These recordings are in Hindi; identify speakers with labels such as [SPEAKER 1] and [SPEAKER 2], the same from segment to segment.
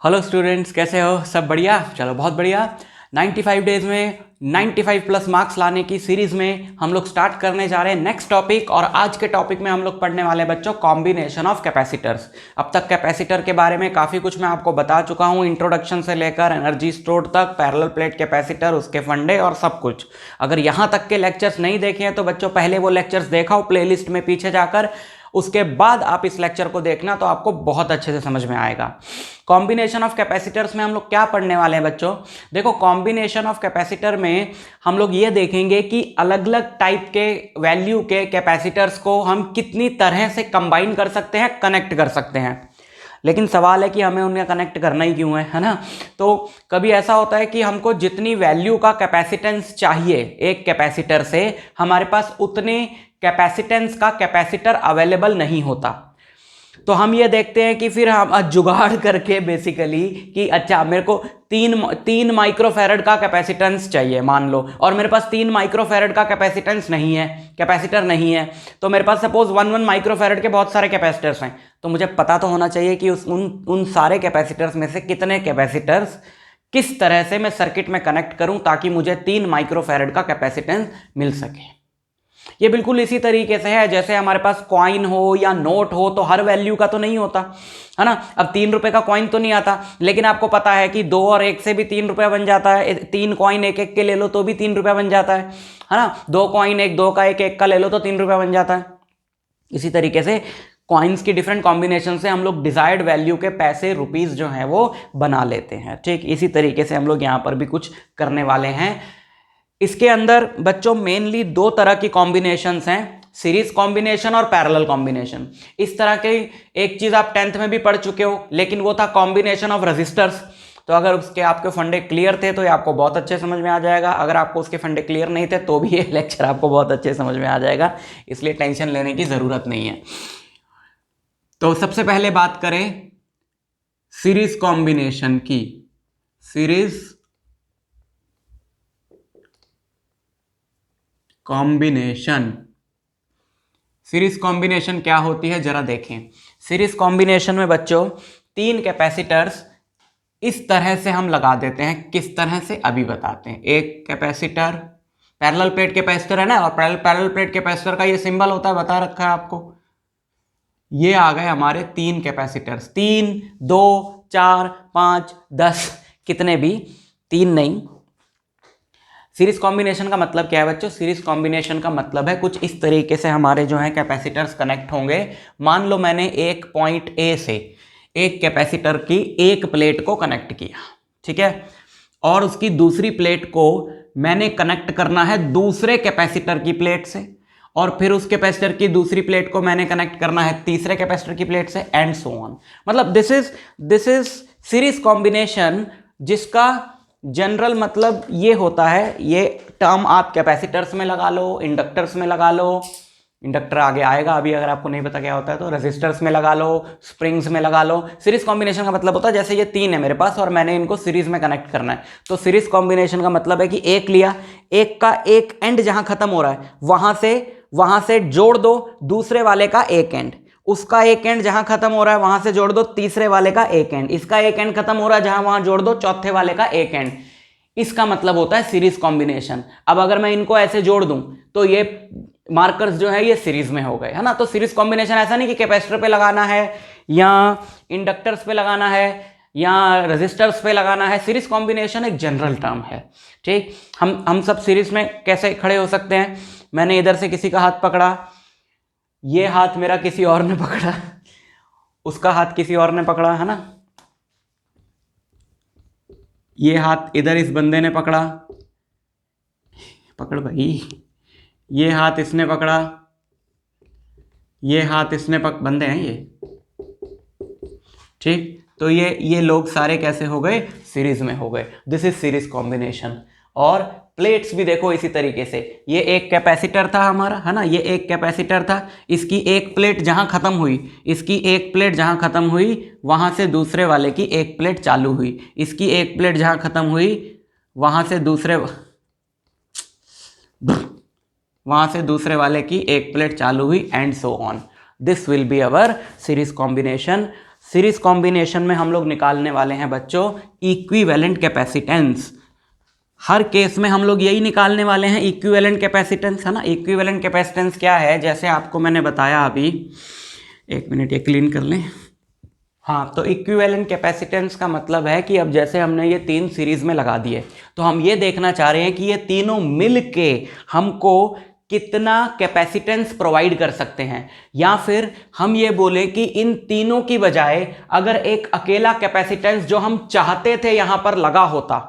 [SPEAKER 1] हेलो स्टूडेंट्स, कैसे हो? सब बढ़िया? चलो बहुत बढ़िया। 95 डेज में 95 प्लस मार्क्स लाने की सीरीज में हम लोग स्टार्ट करने जा रहे हैं नेक्स्ट टॉपिक। और आज के टॉपिक में हम लोग पढ़ने वाले बच्चों कॉम्बिनेशन ऑफ कैपेसिटर्स। अब तक कैपेसिटर के बारे में काफ़ी कुछ मैं आपको बता चुका हूँ, इंट्रोडक्शन से लेकर एनर्जी स्टोर तक, पैरेलल प्लेट कैपेसिटर, उसके फंडे और सब कुछ। अगर यहाँ तक के लेक्चर्स नहीं देखे हैं तो बच्चों पहले वो लेक्चर्स देखाओ प्लेलिस्ट में पीछे जाकर, उसके बाद आप इस लेक्चर को देखना तो आपको बहुत अच्छे से समझ में आएगा। कॉम्बिनेशन ऑफ कैपेसिटर्स में हम लोग क्या पढ़ने वाले हैं बच्चों? देखो, कॉम्बिनेशन ऑफ कैपेसिटर में हम लोग ये देखेंगे कि अलग अलग टाइप के वैल्यू के कैपेसिटर्स को हम कितनी तरह से कंबाइन कर सकते हैं, कनेक्ट कर सकते हैं। लेकिन सवाल है कि हमें उन्हें कनेक्ट करना ही क्यों है ना? तो कभी ऐसा होता है कि हमको जितनी वैल्यू का कैपेसिटेंस चाहिए एक कैपेसिटर से, हमारे पास उतने कैपेसिटेंस का कैपेसिटर अवेलेबल नहीं होता। तो हम ये देखते हैं कि फिर हम जुगाड़ करके बेसिकली कि अच्छा मेरे को तीन माइक्रोफैरड का कैपेसिटेंस चाहिए मान लो, और मेरे पास 3 माइक्रोफैरड का कैपेसिटेंस नहीं है, कैपेसिटर नहीं है। तो मेरे पास सपोज 1 माइक्रोफैरड के बहुत सारे कैपेसिटर्स हैं, तो मुझे पता तो होना चाहिए कि उन सारे कैपेसिटर्स में से कितने कैपेसिटर्स किस तरह से मैं सर्किट में कनेक्ट करूं ताकि मुझे 3 माइक्रोफैरड का कैपेसिटेंस मिल सके। ये बिल्कुल इसी तरीके से है जैसे हमारे पास कॉइन हो या नोट हो, तो हर वैल्यू का तो नहीं होता है ना। अब 3 रुपए का कॉइन तो नहीं आता, लेकिन आपको पता है कि 2 और 1 से भी 3 रुपया बन जाता है। 3 कॉइन एक एक के ले लो तो भी 3 रुपया बन जाता है ना। 2 कॉइन एक 2 का एक का ले लो तो 3 रुपया बन जाता है। इसी तरीके से कॉइन्स की डिफरेंट कॉम्बिनेशन से हम लोग डिजायर्ड वैल्यू के पैसे रुपीज जो है वो बना लेते हैं। ठीक इसी तरीके से हम लोग यहाँ पर भी कुछ करने वाले हैं। इसके अंदर बच्चों मेनली 2 तरह की कॉम्बिनेशंस हैं, सीरीज कॉम्बिनेशन और पैरेलल कॉम्बिनेशन। इस तरह के एक चीज आप 10th में भी पढ़ चुके हो, लेकिन वो था कॉम्बिनेशन ऑफ रेजिस्टर्स। तो अगर उसके आपके फंडे क्लियर थे तो ये आपको बहुत अच्छे समझ में आ जाएगा। अगर आपको उसके फंडे क्लियर नहीं थे तो भी ये लेक्चर आपको बहुत अच्छे समझ में आ जाएगा, इसलिए टेंशन लेने की जरूरत नहीं है। तो सबसे पहले बात करें सीरीज कॉम्बिनेशन की। सीरीज कॉम्बिनेशन, सीरीज कॉम्बिनेशन क्या होती है जरा देखें। सीरीज कॉम्बिनेशन में बच्चों 3 कैपेसिटर्स इस तरह से हम लगा देते हैं। किस तरह से अभी बताते हैं। एक कैपेसिटर, पैरेलल प्लेट कैपेसिटर है ना, और पैरेलल प्लेट कैपेसिटर का ये सिंबल होता है, बता रखा है आपको। ये आ गए हमारे 3 कैपेसिटर्स, 3, 2, 4, 5, 10, कितने भी, 3 नहीं। सीरीज कॉम्बिनेशन का मतलब क्या है बच्चों? सीरीज कॉम्बिनेशन का मतलब है कुछ इस तरीके से हमारे जो है कैपेसिटर्स कनेक्ट होंगे। मान लो मैंने एक पॉइंट ए से एक कैपेसिटर की एक प्लेट को कनेक्ट किया, ठीक है, और उसकी दूसरी प्लेट को मैंने कनेक्ट करना है दूसरे कैपेसिटर की प्लेट से, और फिर उस कैपेसिटर की दूसरी प्लेट को मैंने कनेक्ट करना है तीसरे कैपेसिटर की प्लेट से, एंड सो ऑन। मतलब दिस इज सीरीज कॉम्बिनेशन, जिसका जनरल मतलब ये होता है। ये टर्म आप कैपेसिटर्स में लगा लो, इंडक्टर्स में लगा लो, इंडक्टर आगे आएगा अभी अगर आपको नहीं पता क्या होता है तो, रेजिस्टर्स में लगा लो, स्प्रिंग्स में लगा लो। सीरीज कॉम्बिनेशन का मतलब होता है जैसे ये 3 है मेरे पास और मैंने इनको सीरीज में कनेक्ट करना है, तो सीरीज कॉम्बिनेशन का मतलब है कि एक लिया, एक का एक एंड जहां खत्म हो रहा है वहां से जोड़ दो दूसरे वाले का एक एंड, उसका एक एंड जहां खत्म हो रहा है वहां से जोड़ दो तीसरे वाले का एक एंड, इसका एक एंड खत्म हो रहा है जहां वहां जोड़ दो चौथे वाले का एक एंड। इसका मतलब होता है सीरीज कॉम्बिनेशन। अब अगर मैं इनको ऐसे जोड़ दूं तो ये मार्कर्स जो है ये सीरीज में हो गए, है ना। तो सीरीज कॉम्बिनेशन ऐसा नहीं कि कैपेसिटर पे लगाना है या इंडक्टर्स पे लगाना है या रेजिस्टर्स पे लगाना है। सीरीज कॉम्बिनेशन एक जनरल टर्म है, ठीक। हम सब सीरीज में कैसे खड़े हो सकते हैं? मैंने इधर से किसी का हाथ पकड़ा, ये हाथ मेरा किसी और ने पकड़ा, उसका हाथ किसी और ने पकड़ा, है ना। ये हाथ इधर इस बंदे ने पकड़ा, पकड़ भाई, ये हाथ इसने पकड़ा, ये हाथ इसने बंदे हैं ये, ठीक। तो ये लोग सारे कैसे हो गए? सीरीज में हो गए। This is series combination. और प्लेट्स भी देखो इसी तरीके से, ये एक कैपेसिटर था हमारा, है ना, ये एक कैपेसिटर था, इसकी एक प्लेट जहां खत्म हुई, इसकी एक प्लेट जहां खत्म हुई वहां से दूसरे वाले की एक प्लेट चालू हुई, इसकी एक प्लेट जहां खत्म हुई वहां से दूसरे वाले की एक प्लेट चालू हुई, and so on. This will be our series combination. Series combination में हम लोग निकालने वाले हैं बच्चों इक्विवेलेंट कैपेसिटेंस। हर केस में हम लोग यही निकालने वाले हैं, इक्विवेलेंट कैपेसिटेंस, है ना। इक्विवेलेंट कैपेसिटेंस क्या है, जैसे आपको मैंने बताया अभी, एक मिनट ये क्लीन कर लें। हाँ, तो इक्विवेलेंट कैपेसिटेंस का मतलब है कि अब जैसे हमने ये 3 सीरीज में लगा दिए, तो हम ये देखना चाह रहे हैं कि ये तीनों मिल के हमको कितना कैपेसिटेंस प्रोवाइड कर सकते हैं, या फिर हम ये बोले कि इन तीनों की बजाय अगर एक अकेला कैपेसिटेंस जो हम चाहते थे यहां पर लगा होता,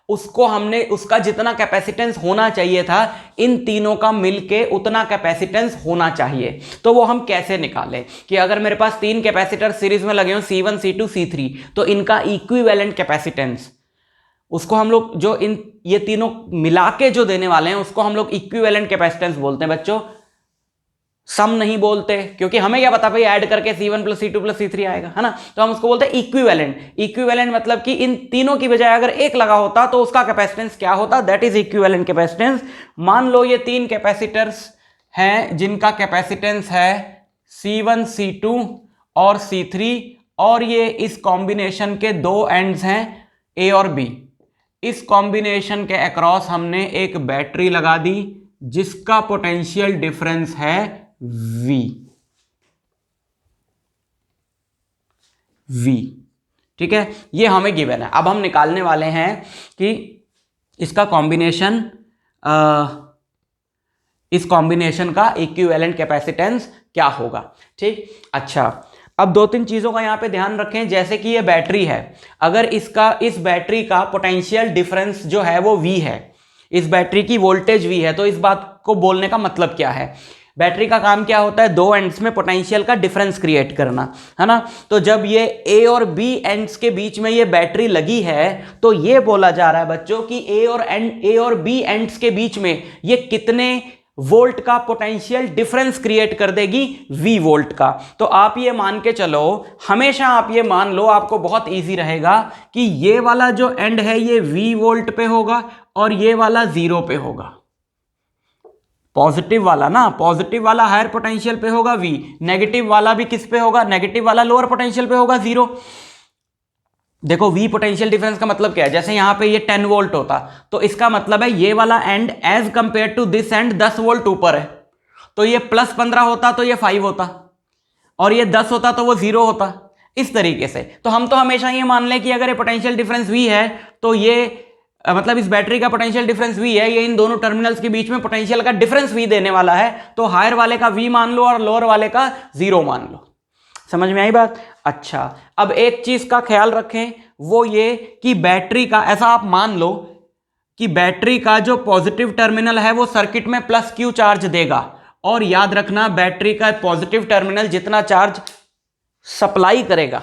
[SPEAKER 1] उसको हमने, उसका जितना कैपेसिटेंस होना चाहिए था इन तीनों का मिलके उतना कैपेसिटेंस होना चाहिए। तो वो हम कैसे निकालें कि अगर मेरे पास 3 कैपेसिटर सीरीज में लगे हो C1 C2 C3, तो इनका इक्विवेलेंट कैपेसिटेंस, उसको हम लोग जो ये तीनों मिला के जो देने वाले हैं उसको हम लोग इक्विवेलेंट कैपेसिटेंस बोलते हैं बच्चों। सम नहीं बोलते, क्योंकि हमें क्या पता भाई ऐड करके C1 + C2 + C3 आएगा, है ना। तो हम उसको बोलते हैं इक्विवेलेंट। इक्विवेलेंट मतलब कि इन तीनों की बजाय अगर एक लगा होता तो उसका कैपेसिटेंस क्या होता, दैट इज इक्विवेलेंट कैपेसिटेंस। मान लो ये 3 कैपेसिटर्स हैं जिनका कैपेसिटेंस है C1 C2 और C3, और ये इस कॉम्बिनेशन के 2 एंड्स हैं A और B। इस कॉम्बिनेशन के अक्रॉस हमने एक बैटरी लगा दी जिसका पोटेंशियल डिफरेंस है V, ठीक है। ये हमें गिवन है। अब हम निकालने वाले हैं कि इसका कॉम्बिनेशन, इस कॉम्बिनेशन का इक्विवेलेंट कैपेसिटेंस क्या होगा, ठीक। अच्छा, अब 2-3 चीजों का यहां पे ध्यान रखें। जैसे कि ये बैटरी है, अगर इस बैटरी का पोटेंशियल डिफरेंस जो है वो V है, इस बैटरी की वोल्टेज V है, तो इस बात को बोलने का मतलब क्या है, बैटरी का काम क्या होता है, 2 एंड्स में पोटेंशियल का डिफरेंस क्रिएट करना, है ना। तो जब ये A और B एंड्स के बीच में ये बैटरी लगी है, तो ये बोला जा रहा है बच्चों कि A और B एंड्स के बीच में ये कितने वोल्ट का पोटेंशियल डिफरेंस क्रिएट कर देगी, V वोल्ट का। तो आप ये मान के चलो, हमेशा आप ये मान लो, आपको बहुत इजी रहेगा कि ये वाला जो एंड है ये V वोल्ट पे होगा और ये वाला 0 पे होगा। पॉजिटिव वाला ना, पॉजिटिव वाला हायर पोटेंशियल पे होगा V, नेगेटिव वाला भी किस पे होगा, नेगेटिव वाला लोअर पोटेंशियल पे होगा 0। देखो V पोटेंशियल डिफरेंस का मतलब क्या है, जैसे यहां पे ये 10 वोल्ट होता, तो इसका मतलब है ये वाला end as compare to this end 10 volt ऊपर है, तो ये +15 होता तो ये 5 होता, और ये 10 होता तो वो 0 होता, इस तरीके से। तो हम तो हमेशा ये मान लें कि अगर ये पोटेंशियल डिफरेंस V है, तो ये मतलब इस बैटरी का पोटेंशियल डिफरेंस V है, ये इन दोनों टर्मिनल्स के बीच में पोटेंशियल का डिफरेंस V देने वाला है, तो हायर वाले का V मान लो और लोअर वाले का 0 मान लो। समझ में आई बात। अच्छा, अब एक चीज का ख्याल रखें, वो ये कि बैटरी का, ऐसा आप मान लो कि बैटरी का जो पॉजिटिव टर्मिनल है वो सर्किट में +Q चार्ज देगा, और याद रखना बैटरी का पॉजिटिव टर्मिनल जितना चार्ज सप्लाई करेगा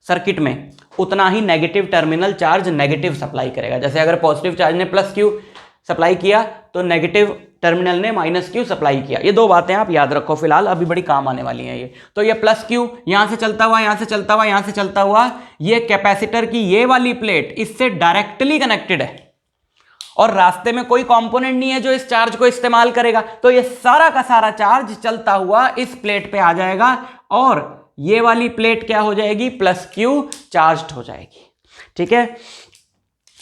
[SPEAKER 1] सर्किट में, उतना ही negative terminal charge negative supply करेगा। जैसे अगर पॉजिटिव चार्ज ने +Q सप्लाई किया तो नेगेटिव टर्मिनल ने -Q सप्लाई किया। ये 2 बातें आप याद रखो, फिलहाल अभी बड़ी काम आने वाली हैं ये। तो ये +Q यहां से चलता हुआ, यहां से चलता हुआ, यहां से चलता हुआ, ये कैपेसिटर की ये वाली प्लेट इससे डायरेक्टली कनेक्टेड है, और रास्ते में कोई कंपोनेंट नहीं है जो इस चार्ज को इस्तेमाल करेगा, तो ये सारा का सारा चार्ज चलता हुआ इस प्लेट पे आ जाएगा, और ये वाली प्लेट क्या हो जाएगी, +Q चार्ज्ड हो जाएगी, ठीक है।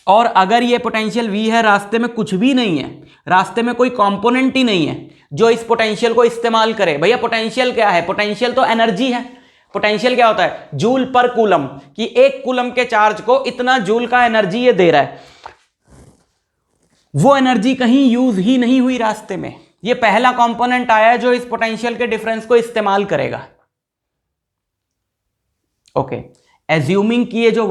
[SPEAKER 1] और अगर ये पोटेंशियल V है, रास्ते में कुछ भी नहीं है, रास्ते में कोई कंपोनेंट ही नहीं है जो इस पोटेंशियल को इस्तेमाल करे। भैया पोटेंशियल क्या है, पोटेंशियल तो एनर्जी है। पोटेंशियल क्या होता है, जूल पर कूलम, कि 1 कूलम के चार्ज को इतना जूल का एनर्जी ये दे रहा है। वो एनर्जी कहीं यूज ही नहीं हुई रास्ते में, ये पहला कंपोनेंट आया है जो इस पोटेंशियल के डिफरेंस को इस्तेमाल करेगा। ओके, एज्यूमिंग कि ये जो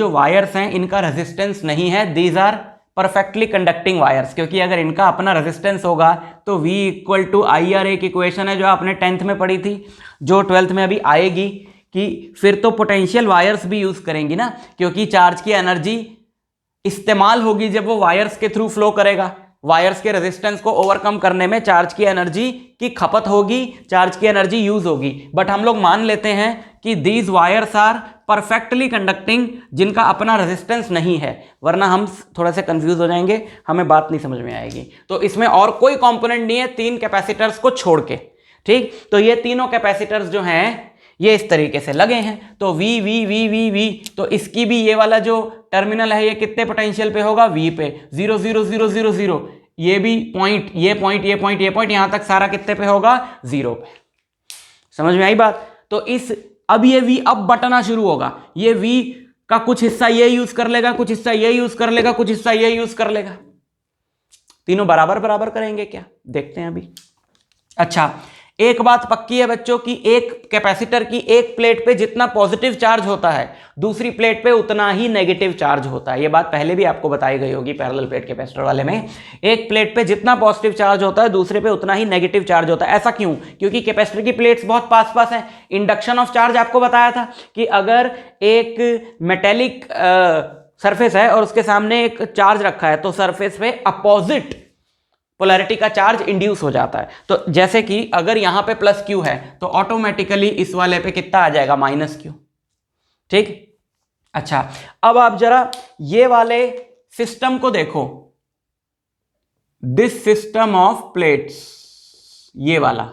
[SPEAKER 1] वायर्स हैं इनका रेजिस्टेंस नहीं है, these are perfectly conducting wires, क्योंकि अगर इनका अपना रेजिस्टेंस होगा तो V = IR एक इक्वेशन है जो आपने 10th में पढ़ी थी, जो 12th में अभी आएगी, कि फिर तो पोटेंशियल वायर्स भी यूज करेंगी ना, क्योंकि चार्ज की एनर्जी इस्तेमाल होगी जब वो वायर्स के थ्रू फ्लो करेगा। वायर्स के रेजिस्टेंस को ओवरकम करने में चार्ज की एनर्जी की खपत होगी, चार्ज की एनर्जी यूज होगी। बट हम लोग मान लेते हैं कि these wires are perfectly conducting, जिनका अपना रेजिस्टेंस नहीं है, वरना हम थोड़ा से कंफ्यूज हो जाएंगे, हमें बात नहीं समझ में आएगी। तो इसमें और कोई कंपोनेंट नहीं है 3 कैपेसिटर्स को छोड़ के, ठीक। तो ये तीनों कैपेसिटर्स जो हैं ये इस तरीके से लगे हैं, तो V V V V V, तो इसकी भी ये वाला जो टर्मिनल है ये कितने पोटेंशियल पे होगा, वी पे, 0 0 0 0 0, ये भी पॉइंट, ये पॉइंट, ये पॉइंट, ये पॉइंट, यहां तक सारा कितने पे होगा, 0 पे। समझ में आई बात? तो अब ये वी अब बटना शुरू होगा, ये वी का कुछ हिस्सा ये यूज कर लेगा, कुछ हिस्सा ये यूज कर लेगा, कुछ हिस्सा ये यूज कर लेगा, तीनों बराबर बराबर करेंगे क्या, देखते हैं अभी। अच्छा, एक बात पक्की है बच्चों की, एक कैपेसिटर की एक प्लेट पे जितना पॉजिटिव चार्ज होता है दूसरी प्लेट पे उतना ही नेगेटिव चार्ज होता है। ये बात पहले भी आपको बताई गई होगी पैरेलल प्लेट कैपेसिटर वाले में, एक प्लेट पे जितना पॉजिटिव चार्ज होता है दूसरे पे उतना ही नेगेटिव चार्ज होता है। ऐसा क्यों? क्योंकि कैपेसिटर की प्लेट्स बहुत पास पास हैं। इंडक्शन ऑफ चार्ज आपको बताया था कि अगर एक मेटेलिक सरफेस है और उसके सामने एक चार्ज रखा है तो सरफेस पे अपोजिट पोलैरिटी का चार्ज इंड्यूस हो जाता है। तो जैसे कि अगर यहां पे प्लस क्यू है तो ऑटोमेटिकली इस वाले पे कितना आ जाएगा, माइनस क्यू। ठीक, अच्छा, अब आप जरा ये वाले सिस्टम को देखो, दिस सिस्टम ऑफ प्लेट्स, ये वाला,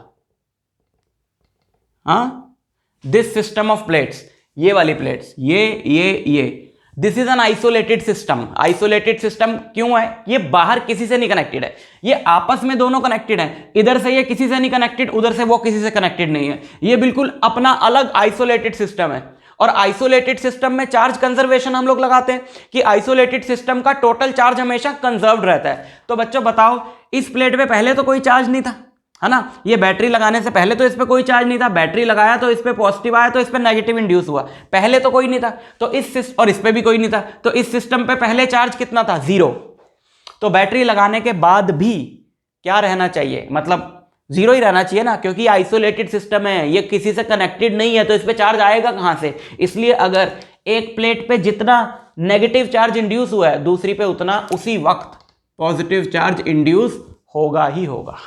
[SPEAKER 1] दिस सिस्टम ऑफ प्लेट्स, ये वाली प्लेट्स, ये this is an isolated system. Isolated system क्यों है? ये बाहर किसी से नहीं कनेक्टेड है, ये आपस में दोनों कनेक्टेड है। इधर से ये किसी से नहीं कनेक्टेड, उधर से वो किसी से कनेक्टेड नहीं है, ये बिल्कुल अपना अलग आइसोलेटेड सिस्टम है। और आइसोलेटेड सिस्टम में चार्ज कंजर्वेशन हम लोग लगाते हैं कि आइसोलेटेड सिस्टम का टोटल चार्ज हमेशा कंजर्व्ड रहता है। तो बच्चों बताओ, इस प्लेट पे पहले तो कोई चार्ज नहीं था, है ना, ये बैटरी लगाने से पहले तो इस पे कोई चार्ज नहीं था, बैटरी लगाया तो इस पे पॉजिटिव आया तो इस पे नेगेटिव इंड्यूस हुआ, पहले तो कोई नहीं था। तो और इस पे भी कोई नहीं था, तो इस सिस्टम पे पहले चार्ज कितना था, 0। तो बैटरी लगाने के बाद भी क्या रहना चाहिए, मतलब 0 ही रहना चाहिए ना, क्योंकि आइसोलेटेड सिस्टम है, ये किसी से कनेक्टेड नहीं है, तो इस पे चार्ज आएगा कहां से। इसलिए अगर एक प्लेट पे जितना नेगेटिव चार्ज इंड्यूस हुआ है दूसरी पे उतना उसी वक्त पॉजिटिव चार्ज इंड्यूस होगा ही होगा।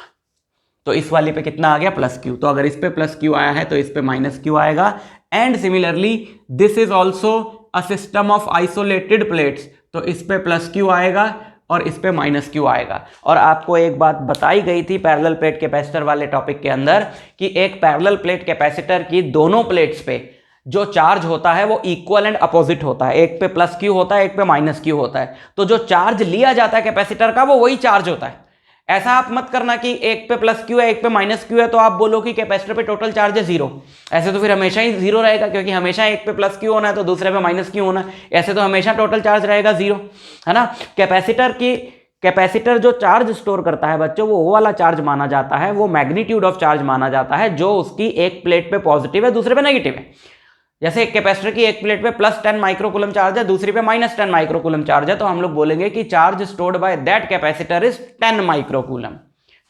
[SPEAKER 1] तो इस वाली पे कितना आ गया, प्लस क्यू। तो अगर इस पे प्लस क्यू आया है तो इस पे माइनस क्यू आएगा। And similarly this is also a system of isolated plates, तो इस पे प्लस क्यू आएगा और इस पे माइनस क्यू आएगा। और आपको एक बात बताई गई थी पैरेलल प्लेट कैपेसिटर वाले टॉपिक के अंदर कि एक पैरेलल प्लेट कैपेसिटर की दोनों प्लेट्स पे जो चार्ज होता है वो इक्वल एंड अपोजिट होता है, एक पे प्लस क्यू होता है, एक पे माइनस क्यू होता है। तो जो चार्ज लिया जाता है कैपेसिटर का वो वही चार्ज होता है। ऐसा आप मत करना कि एक पे प्लस क्यू है एक पे माइनस क्यू है तो आप बोलो कि कैपेसिटर पे टोटल चार्ज है 0। ऐसे तो फिर हमेशा ही 0 रहेगा, क्योंकि हमेशा एक पे प्लस क्यू होना है तो दूसरे पे माइनस क्यू होना है, ऐसे तो हमेशा टोटल चार्ज रहेगा 0, है ना। कैपेसिटर जो चार्ज स्टोर करता है बच्चों, वो वाला चार्ज माना जाता है, वो मैग्नीट्यूड ऑफ चार्ज माना जाता है जो उसकी एक प्लेट पे पॉजिटिव है दूसरे पे नेगेटिव है। जैसे एक कैपेसिटर की एक प्लेट पे +10 माइक्रोकूलम चार्ज है, दूसरी पे -10 माइक्रोकूलम चार्ज है, तो हम लोग बोलेंगे कि charge stored by that capacitor is 10 microcoulomb.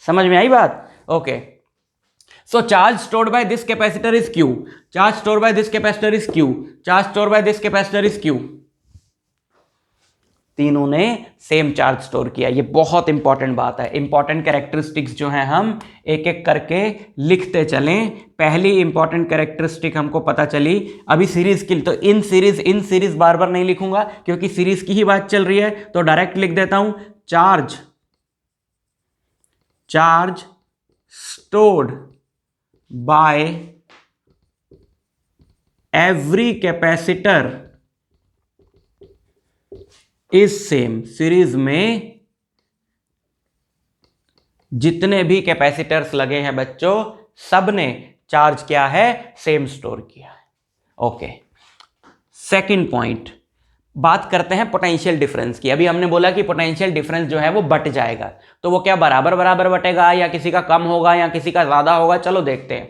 [SPEAKER 1] समझ में आई बात? Okay, so charge stored by this capacitor is Q, charge stored by this capacitor is Q, charge stored by this capacitor is Q। तीनों ने सेम चार्ज स्टोर किया। ये बहुत इंपॉर्टेंट बात है। इंपॉर्टेंट कैरेक्टरिस्टिक्स जो हैं हम एक एक करके लिखते चलें। पहली इंपॉर्टेंट कैरेक्टरिस्टिक हमको पता चली अभी सीरीज की, तो इन सीरीज बार बार नहीं लिखूंगा क्योंकि सीरीज की ही बात चल रही है, तो डायरेक्ट लिख देता हूं charge stored bye every capacitor is same. Series में जितने भी कैपेसिटर्स लगे हैं बच्चों, सब ने चार्ज क्या है, सेम स्टोर किया है। ओके, सेकंड पॉइंट, बात करते हैं पोटेंशियल डिफरेंस की। अभी हमने बोला कि पोटेंशियल डिफरेंस जो है वो बट जाएगा, तो वो क्या बराबर बराबर बटेगा या किसी का कम होगा या किसी का ज्यादा होगा, चलो देखते हैं।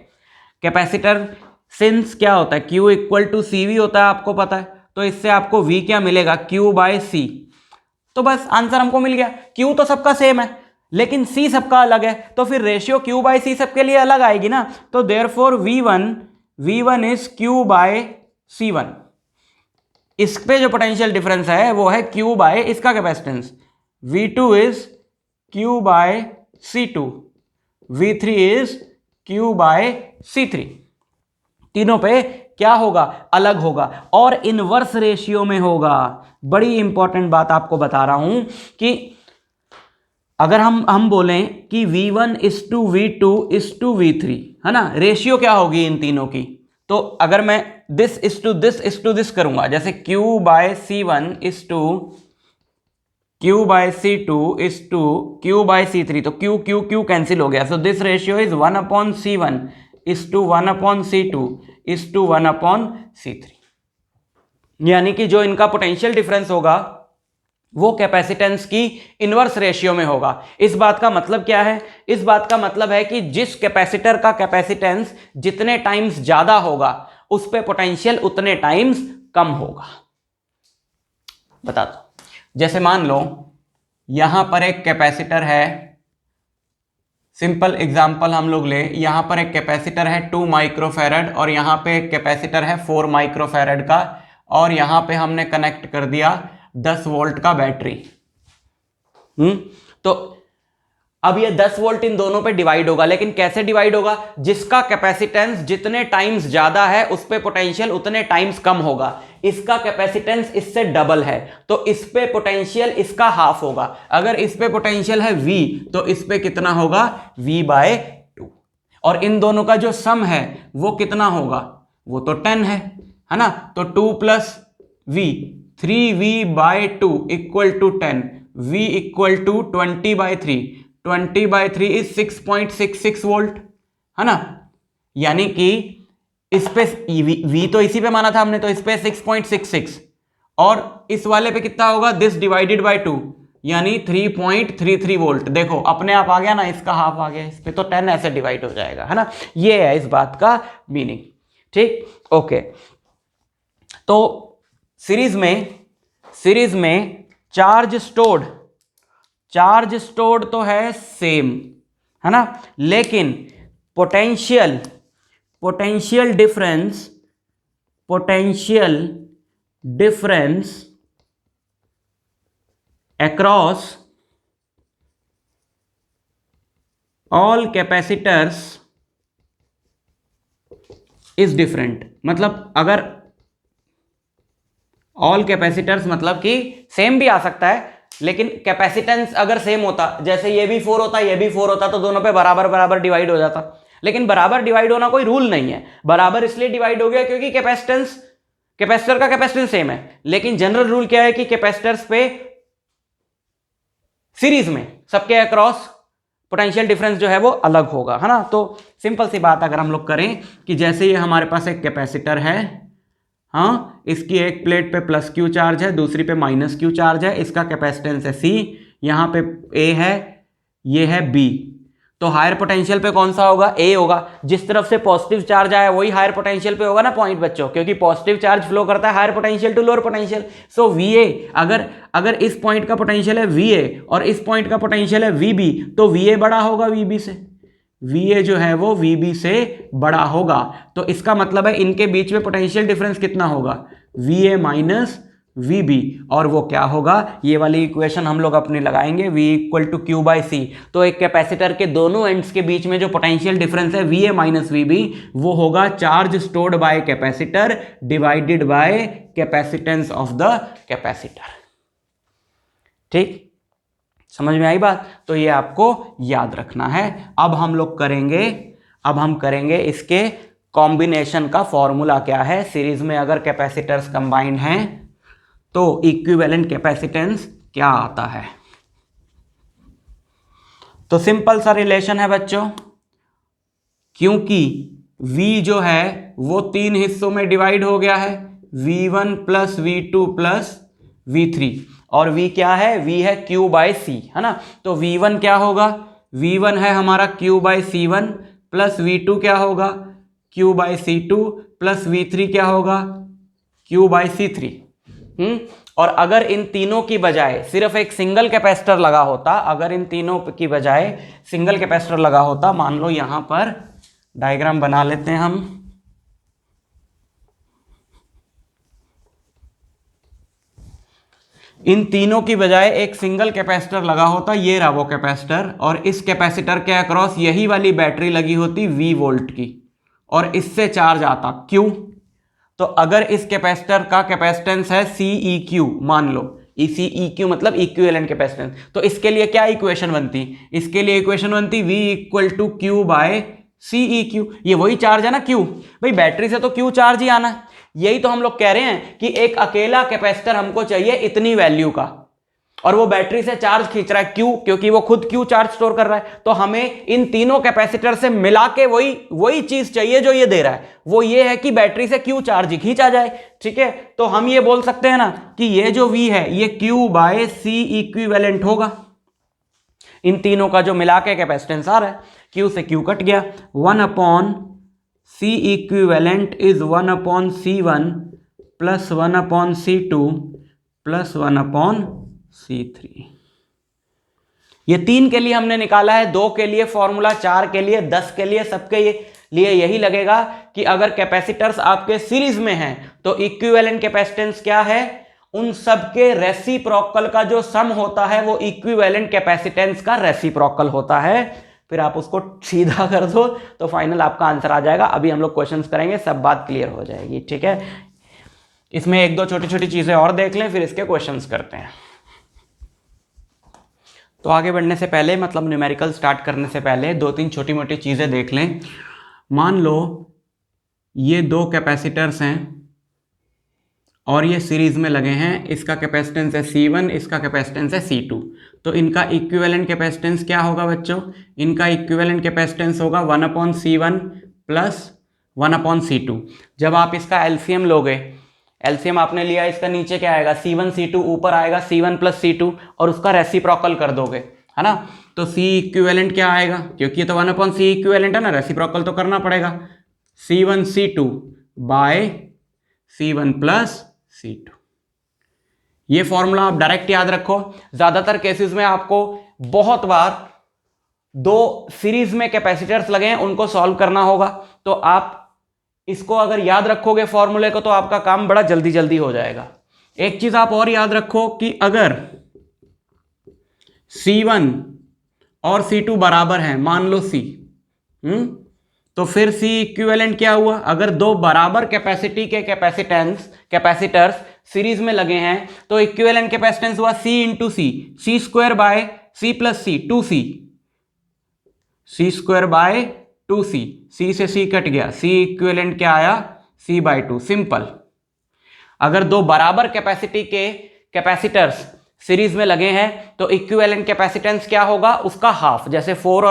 [SPEAKER 1] कैपेसिटर सिंस क्या होता है, Q = CV होता है, आपको पता है, तो इससे आपको V क्या मिलेगा, Q/C। तो बस आंसर हमको मिल गया। Q तो सबका सेम है लेकिन C सबका अलग है, तो फिर रेशियो Q/C सबके लिए अलग आएगी ना। तो देयरफॉर V1 इज Q/C1। इस पे जो पोटेंशियल डिफरेंस है वो है Q बाय इसका capacitance, V2 is Q/C2, V3 is Q/C3। तीनों पे क्या होगा, अलग होगा और इनवर्स रेशियो में होगा। बड़ी इंपॉर्टेंट बात आपको बता रहा हूं कि अगर हम बोलें कि V1 is to V2 is to V3, है ना, रेशियो क्या होगी इन तीनों की, तो अगर मैं दिस इज टू दिस करूंगा, जैसे Q by C1 is to Q by C2 is to Q by C3, तो Q Q Q कैंसिल हो गया, so this ratio is 1/C1 is to 1/C2 is to 1/C3। यानी कि जो इनका पोटेंशियल डिफरेंस होगा वो कैपेसिटेंस की इनवर्स रेशियो में होगा। इस बात का मतलब क्या है? इस बात का मतलब है कि जिस कैपेसिटर का कैपेसिटेंस जितने टाइम्स ज्यादा होगा उस पे पोटेंशियल उतने टाइम्स कम होगा। बता दो, जैसे मान लो यहां पर एक कैपेसिटर है, सिंपल एग्जांपल हम लोग ले, यहां पर एक कैपेसिटर है 2 माइक्रोफैरड और यहां पे एक कैपेसिटर है 4 माइक्रोफैरड का, और यहां पे हमने कनेक्ट कर दिया 10 वोल्ट का बैटरी। तो अब ये 10 वोल्ट इन दोनों पे डिवाइड होगा, लेकिन कैसे डिवाइड होगा? जिसका कैपेसिटेंस जितने टाइम्स ज्यादा है उस पे पोटेंशियल उतने टाइम्स कम होगा। इसका कैपेसिटेंस इससे डबल है तो इस पे पोटेंशियल इसका हाफ होगा। अगर इस पे पोटेंशियल है V तो इस पे कितना होगा? V/2। और इन दोनों का जो सम है वो कितना होगा? वो तो 10 है ना? तो 2 + V 3V/2 equal to 10, V equal to 20/3, 20/3 is 6.66 volt, है ना? यानी कि इस पे V तो इसी पे माना था हमने, तो इस पे 6.66 और इस वाले पे कितना होगा? दिस डिवाइडेड बाय 2 यानी 3.33 वोल्ट। देखो अपने आप आ गया ना, इसका हाफ आ गया, इस पे तो 10 ऐसे डिवाइड हो जाएगा, है ना? ये है इस बात का मीनिंग। ठीक, ओके। तो सीरीज में चार्ज स्टोर्ड तो है सेम, है ना, लेकिन potential difference across all capacitors is different. मतलब अगर ऑल कैपेसिटर्स मतलब कि सेम भी आ सकता है, लेकिन कैपेसिटेंस अगर सेम होता, जैसे ये भी 4 होता ये भी 4 होता, तो दोनों पे बराबर डिवाइड हो जाता। लेकिन बराबर डिवाइड होना कोई रूल नहीं है, बराबर इसलिए डिवाइड हो गया क्योंकि कैपेसिटर का कैपेसिटेंस सेम है। लेकिन जनरल रूल क्या है कि कैपेसिटर्स पे सीरीज में सबके अक्रॉस पोटेंशियल डिफरेंस जो है वो अलग होगा, है ना? तो सिंपल सी बात अगर हम लोग करें कि जैसे ये हमारे पास एक कैपेसिटर है, हाँ, इसकी एक प्लेट पे +Q चार्ज है, दूसरी पे -Q चार्ज है, इसका कैपेसिटेंस है C, यहाँ पे A है, ये है B। तो हायर पोटेंशियल पे कौन सा होगा? A होगा। जिस तरफ से पॉजिटिव चार्ज आया वही हायर पोटेंशियल पे होगा ना पॉइंट बच्चों, क्योंकि पॉजिटिव चार्ज फ्लो करता है higher potential to lower potential. So VA, अगर इस पॉइंट का पोटेंशियल है VA और इस पॉइंट का पोटेंशियल है VB, तो VA बड़ा होगा VB से, VA जो है वो VB से बड़ा होगा। तो इसका मतलब है इनके बीच में पोटेंशियल डिफरेंस कितना होगा? VA minus VB। और वो क्या होगा? ये वाली इक्वेशन हम लोग अपनी लगाएंगे, V = Q/C। तो एक कैपेसिटर के दोनों एंड्स के बीच में जो पोटेंशियल डिफरेंस है VA माइनस VB, वो होगा charge stored bye capacitor divided by capacitance of the capacitor. ठीक, समझ में आई बात? तो ये आपको याद रखना है। अब हम करेंगे इसके कॉम्बिनेशन का फॉर्मूला क्या है। सीरीज में अगर कैपेसिटर्स कंबाइंड हैं तो इक्विवेलेंट कैपेसिटेंस क्या आता है? तो सिंपल सा रिलेशन है बच्चों, क्योंकि V जो है वो 3 हिस्सों में डिवाइड हो गया है, V1 + V2 + V3, और V क्या है? V है Q/C, है ना? तो V1 क्या होगा? V1 है हमारा Q/C1 प्लस V2 क्या होगा? Q/C2 प्लस V3 क्या होगा? Q/C3। और अगर इन तीनों की बजाय सिर्फ एक सिंगल कैपेसिटर लगा होता, मान लो यहां पर डायग्राम बना लेते हैं हम। इन तीनों की बजाय एक सिंगल कैपेसिटर लगा होता, ये रहा वो कैपेसिटर, और इस कैपेसिटर के अक्रॉस यही वाली बैटरी लगी होती V वोल्ट की, और इससे चार्ज आता Q। तो अगर इस कैपेसिटर का कैपेसिटेंस है CEQ, मान लो CEQ मतलब इक्विवेलेंट कैपेसिटेंस, तो इसके लिए क्या इक्वेशन बनती? इसके लिए इक्वेशन बनती V = Q/C CeQ, ये वही चार्ज है ना Q, भाई बैटरी से तो Q चार्ज ही आना है। यही तो हम लोग कह रहे हैं कि एक अकेला कैपेसिटर हमको चाहिए इतनी वैल्यू का, और वो बैटरी से चार्ज खींच रहा है Q, क्योंकि वो खुद Q चार्ज स्टोर कर रहा है। तो हमें इन तीनों कैपेसिटर से मिला के वही चीज चाहिए जो ये दे रहा है, वो ये है कि बैटरी से Q चार्ज ही खींचा जाए। ठीक है, तो हम ये बोल सकते हैं ना कि ये जो V है ये Q बाय C इक्विवेलेंट होगा। इन तीनों का जो मिला के कैपेसिटेंस आ रहा है, Q से Q कट गया, 1/C equivalent is 1/C1 plus 1/C2 plus 1/C3। ये 3 के लिए हमने निकाला है, 2 के लिए फॉर्मूला, 4 के लिए, 10 के लिए, सबके लिए यही लगेगा कि अगर कैपेसिटर्स आपके सीरीज में हैं तो इक्विवेलेंट कैपेसिटेंस क्या है, उन सबके रेसिप्रोकल का जो सम होता है वो इक्विवेलेंट कैपेसिटेंस का रेसिप्रोकल होता है। फिर आप उसको सीधा कर दो तो फाइनल आपका आंसर आ जाएगा। अभी हम लोग क्वेश्चंस करेंगे, सब बात क्लियर हो जाएगी। ठीक है, इसमें 1-2 छोटी छोटी चीजें और देख लें, फिर इसके क्वेश्चंस करते हैं। तो आगे बढ़ने से पहले, मतलब न्यूमेरिकल स्टार्ट करने से पहले 2-3 छोटी मोटी चीजें देख लें। मान लो ये 2 कैपेसिटर्स हैं और ये सीरीज में लगे हैं, इसका कैपेसिटेंस है C1, इसका कैपेसिटेंस है C2। तो इनका इक्विवेलेंट कैपेसिटेंस क्या होगा बच्चों, इनका इक्विवेलेंट कैपेसिटेंस होगा 1/C1 प्लस 1/C2। जब आप इसका एलसीएम लोगे, एलसीएम आपने लिया, इसका नीचे क्या आएगा C1 C2, ऊपर आएगा C1 प्लस C2, और उसका रेसिप्रोकल कर दोगे, है ना। तो C इक्विवेलेंट क्या आएगा, क्योंकि ये तो 1/C इक्विवेलेंट है ना, रेसिप्रोकल तो करना पड़ेगा, C1 C2 bye C1 plus C2। ये फॉर्मूला आप डायरेक्ट याद रखो। ज्यादातर केसेस में आपको बहुत बार 2 सीरीज में कैपेसिटर्स लगे हैं उनको सॉल्व करना होगा, तो आप इसको अगर याद रखोगे फॉर्मूले को तो आपका काम बड़ा जल्दी जल्दी हो जाएगा। एक चीज आप और याद रखो कि अगर C1 और C2 बराबर हैं, मान लो C, तो फिर C इक्विवेलेंट क्या हुआ, अगर 2 बराबर कैपेसिटी के कैपेसिटर्स सीरीज में लगे हैं तो इक्विवेलेंट कैपेसिटेंस हुआ C into C square by C plus C, 2C, C square by 2C, C से C कट गया, C इक्विवेलेंट क्या आया, C/2। सिंपल। अगर 2 बराबर कैपेसिटी के कैपेसिटर्स सीरीज में लगे हैं तो इक्विवेलेंट कैपेसिटेंस क्या होगा, उसका हाफ। जैसे 4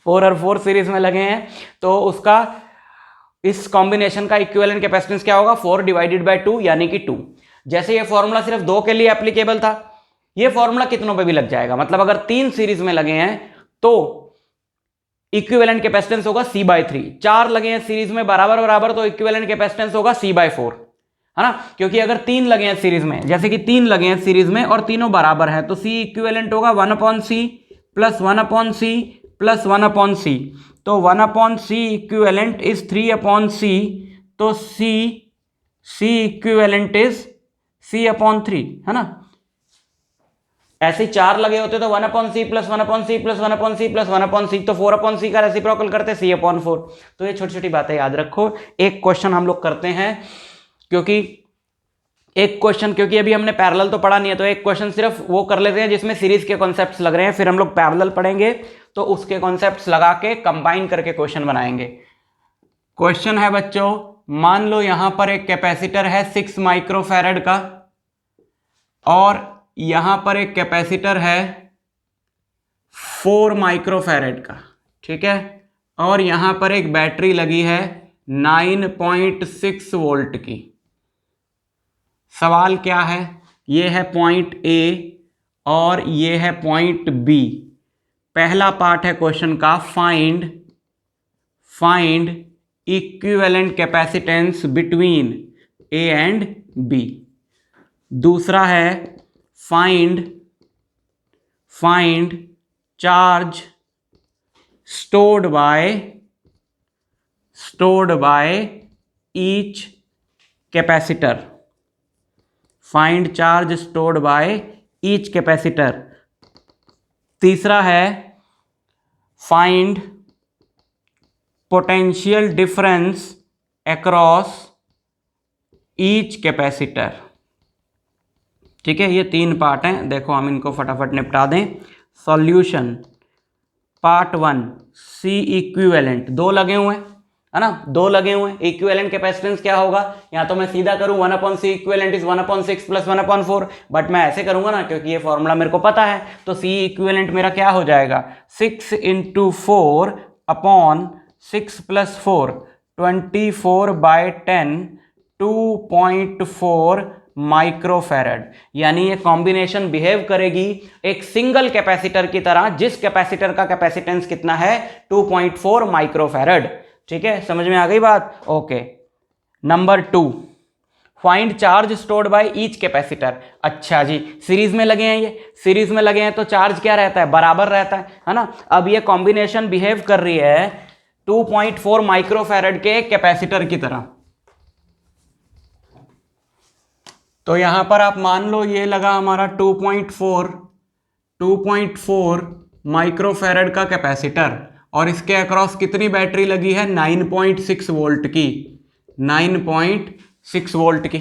[SPEAKER 1] और 4 सीरीज में लगे हैं तो उसका, इस कॉम्बिनेशन का इक्विवेलेंट कैपेसिटेंस क्या होगा, 4 डिवाइडेड बाय 2 यानी कि 2। जैसे ये फॉर्मूला सिर्फ 2 के लिए एप्लीकेबल था, ये फॉर्मूला कितनों पे भी लग जाएगा। मतलब अगर 3 सीरीज में लगे हैं तो इक्विवेलेंट कैपेसिटेंस होगा C/3, 4 लगे हैं सीरीज में बराबर बराबर तो इक्विवेलेंट कैपेसिटेंस होगा C/4, है ना। क्योंकि अगर 3 लगे हैं सीरीज में, जैसे कि 3 लगे हैं सीरीज में और तीनों बराबर है, तो C इक्विवेलेंट होगा 1/C plus 1/C plus 1/C। तो 1/C इक्विवेलेंट इज 3/C, तो C इक्विवेलेंट इज C/3, है ना। ऐसे 4 लगे होते तो 1/C plus 1/C plus 1/C plus 1/C, तो 4/C का रेसिप्रोकल करते C/4। तो ये छोटी छोटी बातें याद रखो। एक क्वेश्चन हम लोग करते हैं, क्योंकि अभी हमने पैरेलल तो पढ़ा नहीं है, तो एक क्वेश्चन सिर्फ वो कर लेते हैं जिसमें सीरीज के कॉन्सेप्ट्स लग रहे हैं, फिर हम लोग पैरेलल पढ़ेंगे तो उसके कॉन्सेप्ट्स लगा के कंबाइन करके क्वेश्चन बनाएंगे। क्वेश्चन है बच्चों, मान लो यहां पर एक कैपेसिटर है 6 माइक्रोफैरड का और यहां पर एक कैपेसिटर है 4 माइक्रोफैरड का, ठीक है, और यहां पर एक बैटरी लगी है 9.6 वोल्ट की। सवाल क्या है, ये है पॉइंट A और ये है पॉइंट B। पहला पार्ट है क्वेश्चन का, find equivalent capacitance between A and B। दूसरा है find charge stored by each capacitor। Find charge stored by each capacitor. तीसरा है find potential difference across each capacitor. ठीक है, ये 3 पार्ट हैं, देखो हम इनको फटाफट निपटा दें। सॉल्यूशन, पार्ट 1 सी इक्विवेलेंट, दो लगे हुए हैं, है ना, दो लगे हुए हैं। इक्विवेलेंट कैपेसिटेंस क्या होगा, या तो मैं सीधा करूं 1/c equivalent is 1/6 plus 1/4, but मैं ऐसे करूंगा ना, क्योंकि ये फॉर्मूला मेरे को पता है। तो सी इक्विवेलेंट मेरा क्या हो जाएगा, 6 × 4/6 + 4 24/10 2.4 माइक्रोफैरड। यानी ये कॉम्बिनेशन बिहेव करेगी एक सिंगल कैपेसिटर की तरह, जिस कैपेसिटर का कैपेसिटेंस कितना है 2.4 माइक्रोफैरड। ठीक है, समझ में आ गई बात। Okay, number 2, find charge stored by each capacitor. अच्छा जी, सीरीज में लगे हैं, ये सीरीज में लगे हैं तो चार्ज क्या रहता है, बराबर रहता है ना। अब ये कॉम्बिनेशन बिहेव कर रही है 2.4 माइक्रोफैरड के कैपेसिटर की तरह। तो यहां पर आप मान लो ये लगा हमारा 2.4 माइक्रोफैरड का कैपेसिटर, और इसके अक्रॉस कितनी बैटरी लगी है, 9.6 वोल्ट की, 9.6 वोल्ट की,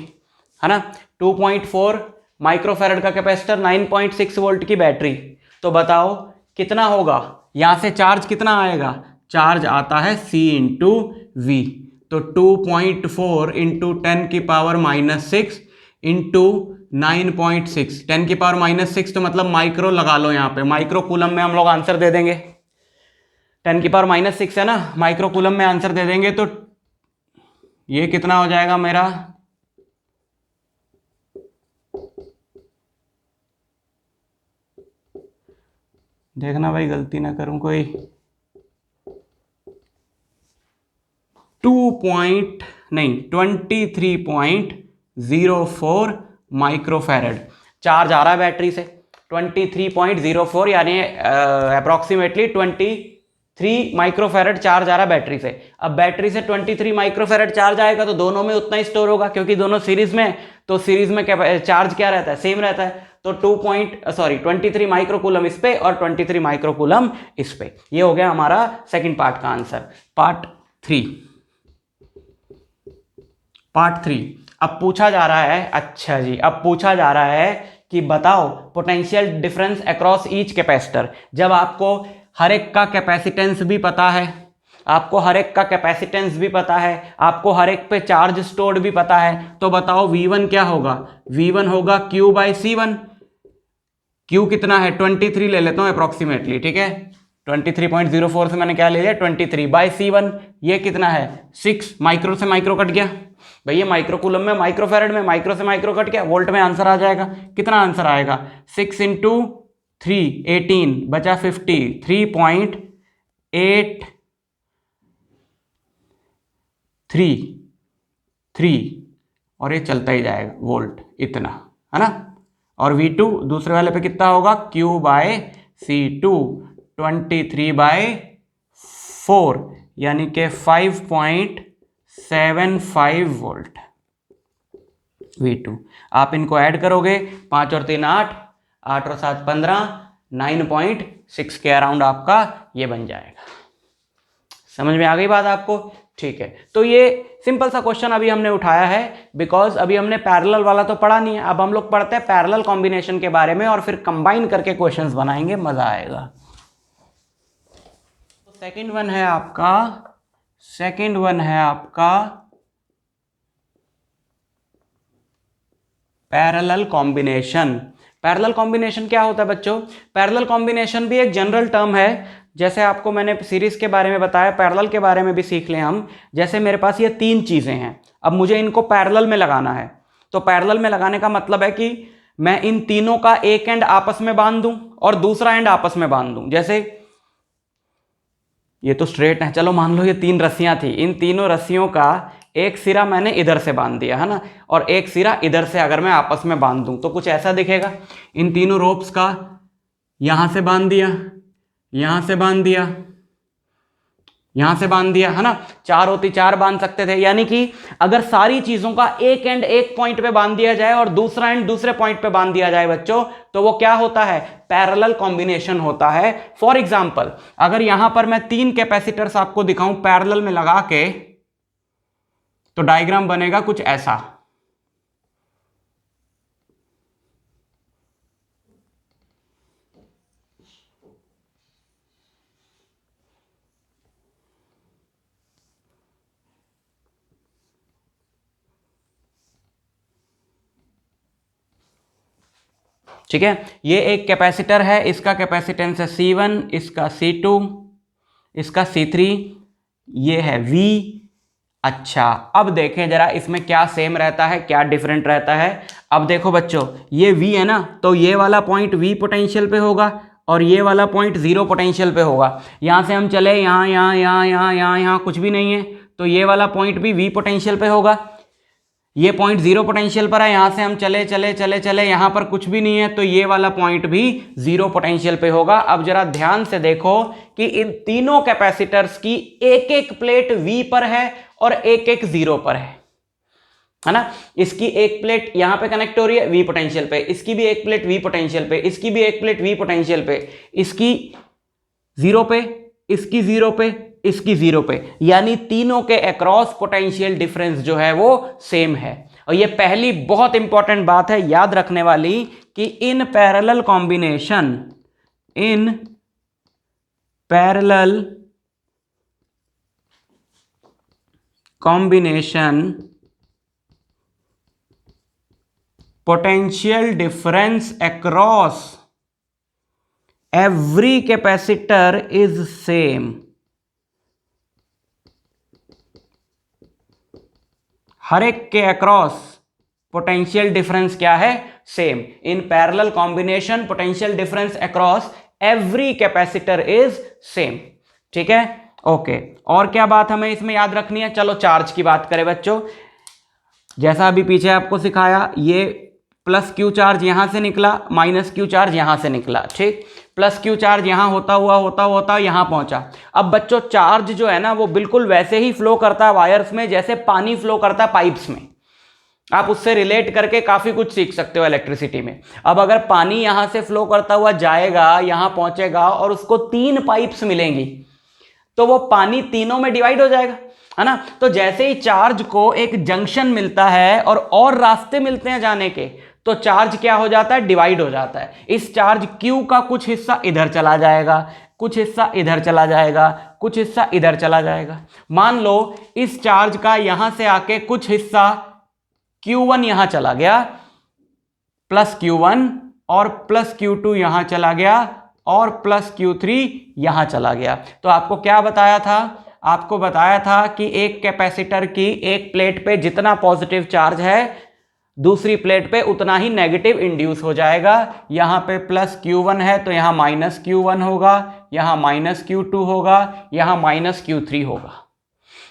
[SPEAKER 1] है ना। 2.4 माइक्रोफैरड का कैपेसिटर, 9.6 वोल्ट की बैटरी। तो बताओ कितना होगा, यहां से चार्ज कितना आएगा, चार्ज आता है C × V। तो 2.4 × 10⁻⁻6 इंटू 9.6, 10⁻⁻6 तो मतलब माइक्रो लगा लो, यहाँ पे माइक्रो कूलम में हम लोग आंसर दे देंगे। 10⁻⁻6 है ना, माइक्रो कूलम में आंसर दे देंगे तो ये कितना हो जाएगा मेरा, देखना भाई गलती ना करूं कोई, 23.04 माइक्रोफैरड चार्ज आ रहा है बैटरी से। 23.04 यानी अप्रोक्सीमेटली 23 माइक्रोफैरड चार्ज आ रहा है बैटरी से। अब बैटरी से 23 माइक्रोफैरड चार्ज आएगा तो दोनों में उतना ही स्टोर होगा, क्योंकि दोनों सीरीज में, तो सीरीज में चार्ज क्या रहता है, सेम रहता है। तो 23 माइक्रोकूलम इस पे और 23 माइक्रोकूलम इस पे। ये हो गया हमारा सेकंड पार्ट का आंसर। पार्ट 3 अब पूछा जा रहा है, अच्छा जी, अब पूछा जा रहा है कि बताओ potential difference across each capacitor. जब आपको हर एक का कैपेसिटेंस भी पता है, आपको हर एक का कैपेसिटेंस भी पता है, आपको हर एक पे चार्ज स्टोर्ड भी पता है, तो बताओ V1 क्या होगा, V1 होगा Q/C1। Q कितना है, 23 ले लेता हूं अप्रोक्सीमेटली, ठीक है, 23.04 से मैंने क्या ले लिया, 23/C1। ये कितना है, 6, माइक्रो से माइक्रो कट गया भैया, माइक्रो कूलम में, माइक्रोफैरड में, माइक्रो से माइक्रो कट गया, वोल्ट में आंसर आ जाएगा। कितना आंसर आएगा, 6 × 3 18 बचा 50, 3.83 और ये चलता ही जाएगा वोल्ट, इतना, है ना। और V2 दूसरे वाले पे कितना होगा, Q/C2 23/4 यानी कि 5.75 वोल्ट V2। आप इनको ऐड करोगे, 5 और 3 8, 8 और 7 15, 9.6 के अराउंड आपका ये बन जाएगा। समझ में आ गई बात आपको, ठीक है। तो ये सिंपल सा क्वेश्चन अभी हमने उठाया है, बिकॉज अभी हमने पैरेलल वाला तो पढ़ा नहीं है। अब हम लोग पढ़ते हैं पैरेलल कॉम्बिनेशन के बारे में, और फिर कंबाइन करके क्वेश्चंस बनाएंगे, मजा आएगा। तो सेकंड वन है आपका पैरेलल कॉम्बिनेशन। पैरेलल कॉम्बिनेशन क्या होता है बच्चों, पैरेलल कॉम्बिनेशन भी एक जनरल टर्म है। जैसे आपको मैंने सीरीज के बारे में बताया, पैरेलल के बारे में भी सीख लें हम। जैसे मेरे पास ये 3 चीजें हैं, अब मुझे इनको पैरेलल में लगाना है। तो पैरेलल में लगाने का मतलब है कि मैं इन तीनों का एक एंड आपस में बांध दूं और दूसरा एंड आपस में बांध दूं। जैसे ये तो स्ट्रेट है, चलो मान लो ये 3 रस्सियां थी, इन तीनों रस्सियों का एक सिरा मैंने इधर से बांध दिया, है ना, और एक सिरा इधर से अगर मैं आपस में बांध दूं तो कुछ ऐसा दिखेगा। इन तीनों रोप्स का यहां से बांध दिया, यहां से बांध दिया, यहां से बांध दिया, है ना, 4 होती 4 बांध सकते थे। यानी कि अगर सारी चीजों का एक एंड एक पॉइंट पे बांध दिया जाए और दूसरा एंड दूसरे पॉइंट पे बांध दिया जाए बच्चों, तो वो क्या होता है, पैरेलल कॉम्बिनेशन होता है। फॉर एग्जाम्पल, अगर यहां पर मैं 3 कैपेसिटर्स आपको दिखाऊं पैरेलल में लगा के, तो डायग्राम बनेगा कुछ ऐसा। ठीक है, ये एक कैपेसिटर है, इसका कैपेसिटेंस है C1, इसका C2, इसका C3, ये है V। अच्छा, अब देखें जरा इसमें क्या सेम रहता है, क्या डिफरेंट रहता है। अब देखो बच्चों, ये V है ना, तो ये वाला पॉइंट V पोटेंशियल पे होगा और ये वाला पॉइंट 0 पोटेंशियल पे होगा। यहाँ से हम चले यहाँ यहाँ यहाँ यहाँ यहाँ यहाँ कुछ भी नहीं है, तो ये वाला पॉइंट भी V पोटेंशियल पे होगा। ये पॉइंट 0 पोटेंशियल पर है, यहाँ से हम चले चले चले चले, यहाँ पर कुछ भी नहीं है, तो ये वाला पॉइंट भी 0 पोटेंशियल पे होगा। अब जरा ध्यान से देखो कि इन तीनों कैपेसिटर्स की एक एक प्लेट V पर है और एक एक 0 पर है ना। इसकी एक प्लेट यहाँ पे कनेक्ट हो रही है V पोटेंशियल पे, इसकी भी एक प्लेट V पोटेंशियल पे, इसकी भी एक प्लेट V पोटेंशियल पे, इसकी 0 पे, इसकी 0 पे, इसकी 0 पे, यानी तीनों के अक्रॉस पोटेंशियल डिफरेंस जो है वो सेम है। और ये पहली बहुत इंपॉर्टेंट बात है याद रखने वाली कि in parallel combination potential difference across every capacitor is same। हर एक के अक्रॉस पोटेंशियल डिफरेंस क्या है, same. In parallel combination potential difference across every capacitor is same. ठीक है, ओके। और क्या बात हमें इसमें याद रखनी है, चलो चार्ज की बात करें बच्चों। जैसा अभी पीछे आपको सिखाया, ये प्लस क्यू चार्ज यहां से निकला, माइनस क्यू चार्ज यहां से निकला, ठीक। प्लस क्यू चार्ज यहां होता हुआ यहां पहुंचा। अब बच्चों चार्ज जो है ना वो बिल्कुल वैसे ही फ्लो करता है वायर्स में जैसे पानी फ्लो करता है पाइप्स में। आप उससे रिलेट करके काफी कुछ सीख सकते हो इलेक्ट्रिसिटी में। अब अगर पानी यहां से फ्लो करता हुआ जाएगा, यहां पहुंचेगा और उसको 3 पाइप्स मिलेंगी, तो वो पानी तीनों में डिवाइड हो जाएगा, है ना। तो जैसे ही चार्ज को एक जंक्शन मिलता है और रास्ते मिलते हैं जाने के, तो चार्ज क्या हो जाता है, डिवाइड हो जाता है। इस चार्ज Q का कुछ हिस्सा इधर चला जाएगा, कुछ हिस्सा इधर चला जाएगा, कुछ हिस्सा इधर चला जाएगा। मान लो इस चार्ज का यहां से आके कुछ हिस्सा Q1 यहां चला गया, प्लस Q1, और प्लस Q2 यहां चला गया, और प्लस Q3 यहां चला गया। तो आपको क्या बताया था, आपको बताया था कि एक कैपेसिटर की एक प्लेट पे जितना पॉजिटिव चार्ज है, दूसरी प्लेट पे उतना ही नेगेटिव इंड्यूस हो जाएगा। यहां पे प्लस Q1 है तो यहां माइनस Q1 होगा, यहां माइनस Q2 होगा, यहां माइनस Q3 होगा।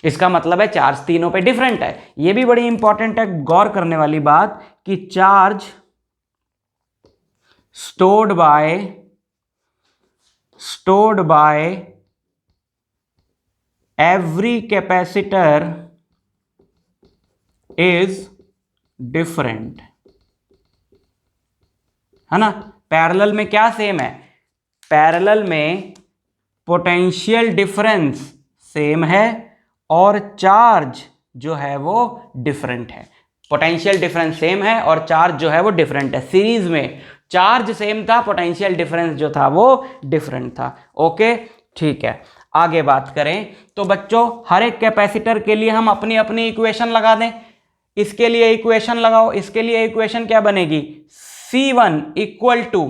[SPEAKER 1] इसका मतलब है चार्ज तीनों पे डिफरेंट है। यह भी बड़ी इंपॉर्टेंट है, गौर करने वाली बात, कि charge stored bye every capacitor is different, है ना। पैरेलल में क्या सेम है, पैरेलल में पोटेंशियल डिफरेंस सेम है और चार्ज जो है वो डिफरेंट है। पोटेंशियल डिफरेंस सेम है और चार्ज जो है वो डिफरेंट है। सीरीज में चार्ज सेम था, पोटेंशियल डिफरेंस जो था वो डिफरेंट था। ओके, ठीक है। आगे बात करें तो बच्चों हर एक कैपेसिटर के लिए हम अपनी अपनी इक्वेशन लगा दें। इसके लिए इक्वेशन लगाओ, इसके लिए इक्वेशन क्या बनेगी, C1 इक्वल टू,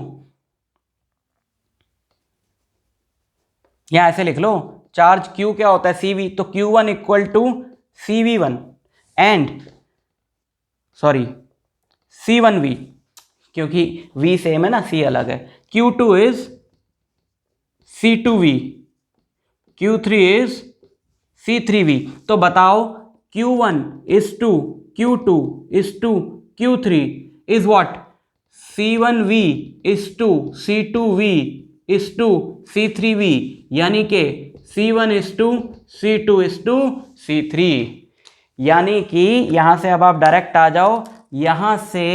[SPEAKER 1] यहां ऐसे लिख लो, चार्ज Q क्या होता है, CV, तो Q1 equal to CV1 and C1V, क्योंकि V सेम है ना, C अलग है। Q2 is C2V, Q3 is C3V। तो बताओ Q1 is to Q2 is to Q3 is what, C1V is to C2V is to C3V, यानी कि C1 is to C2 is to C3। यानी कि यहां से अब आप डायरेक्ट आ जाओ, यहां से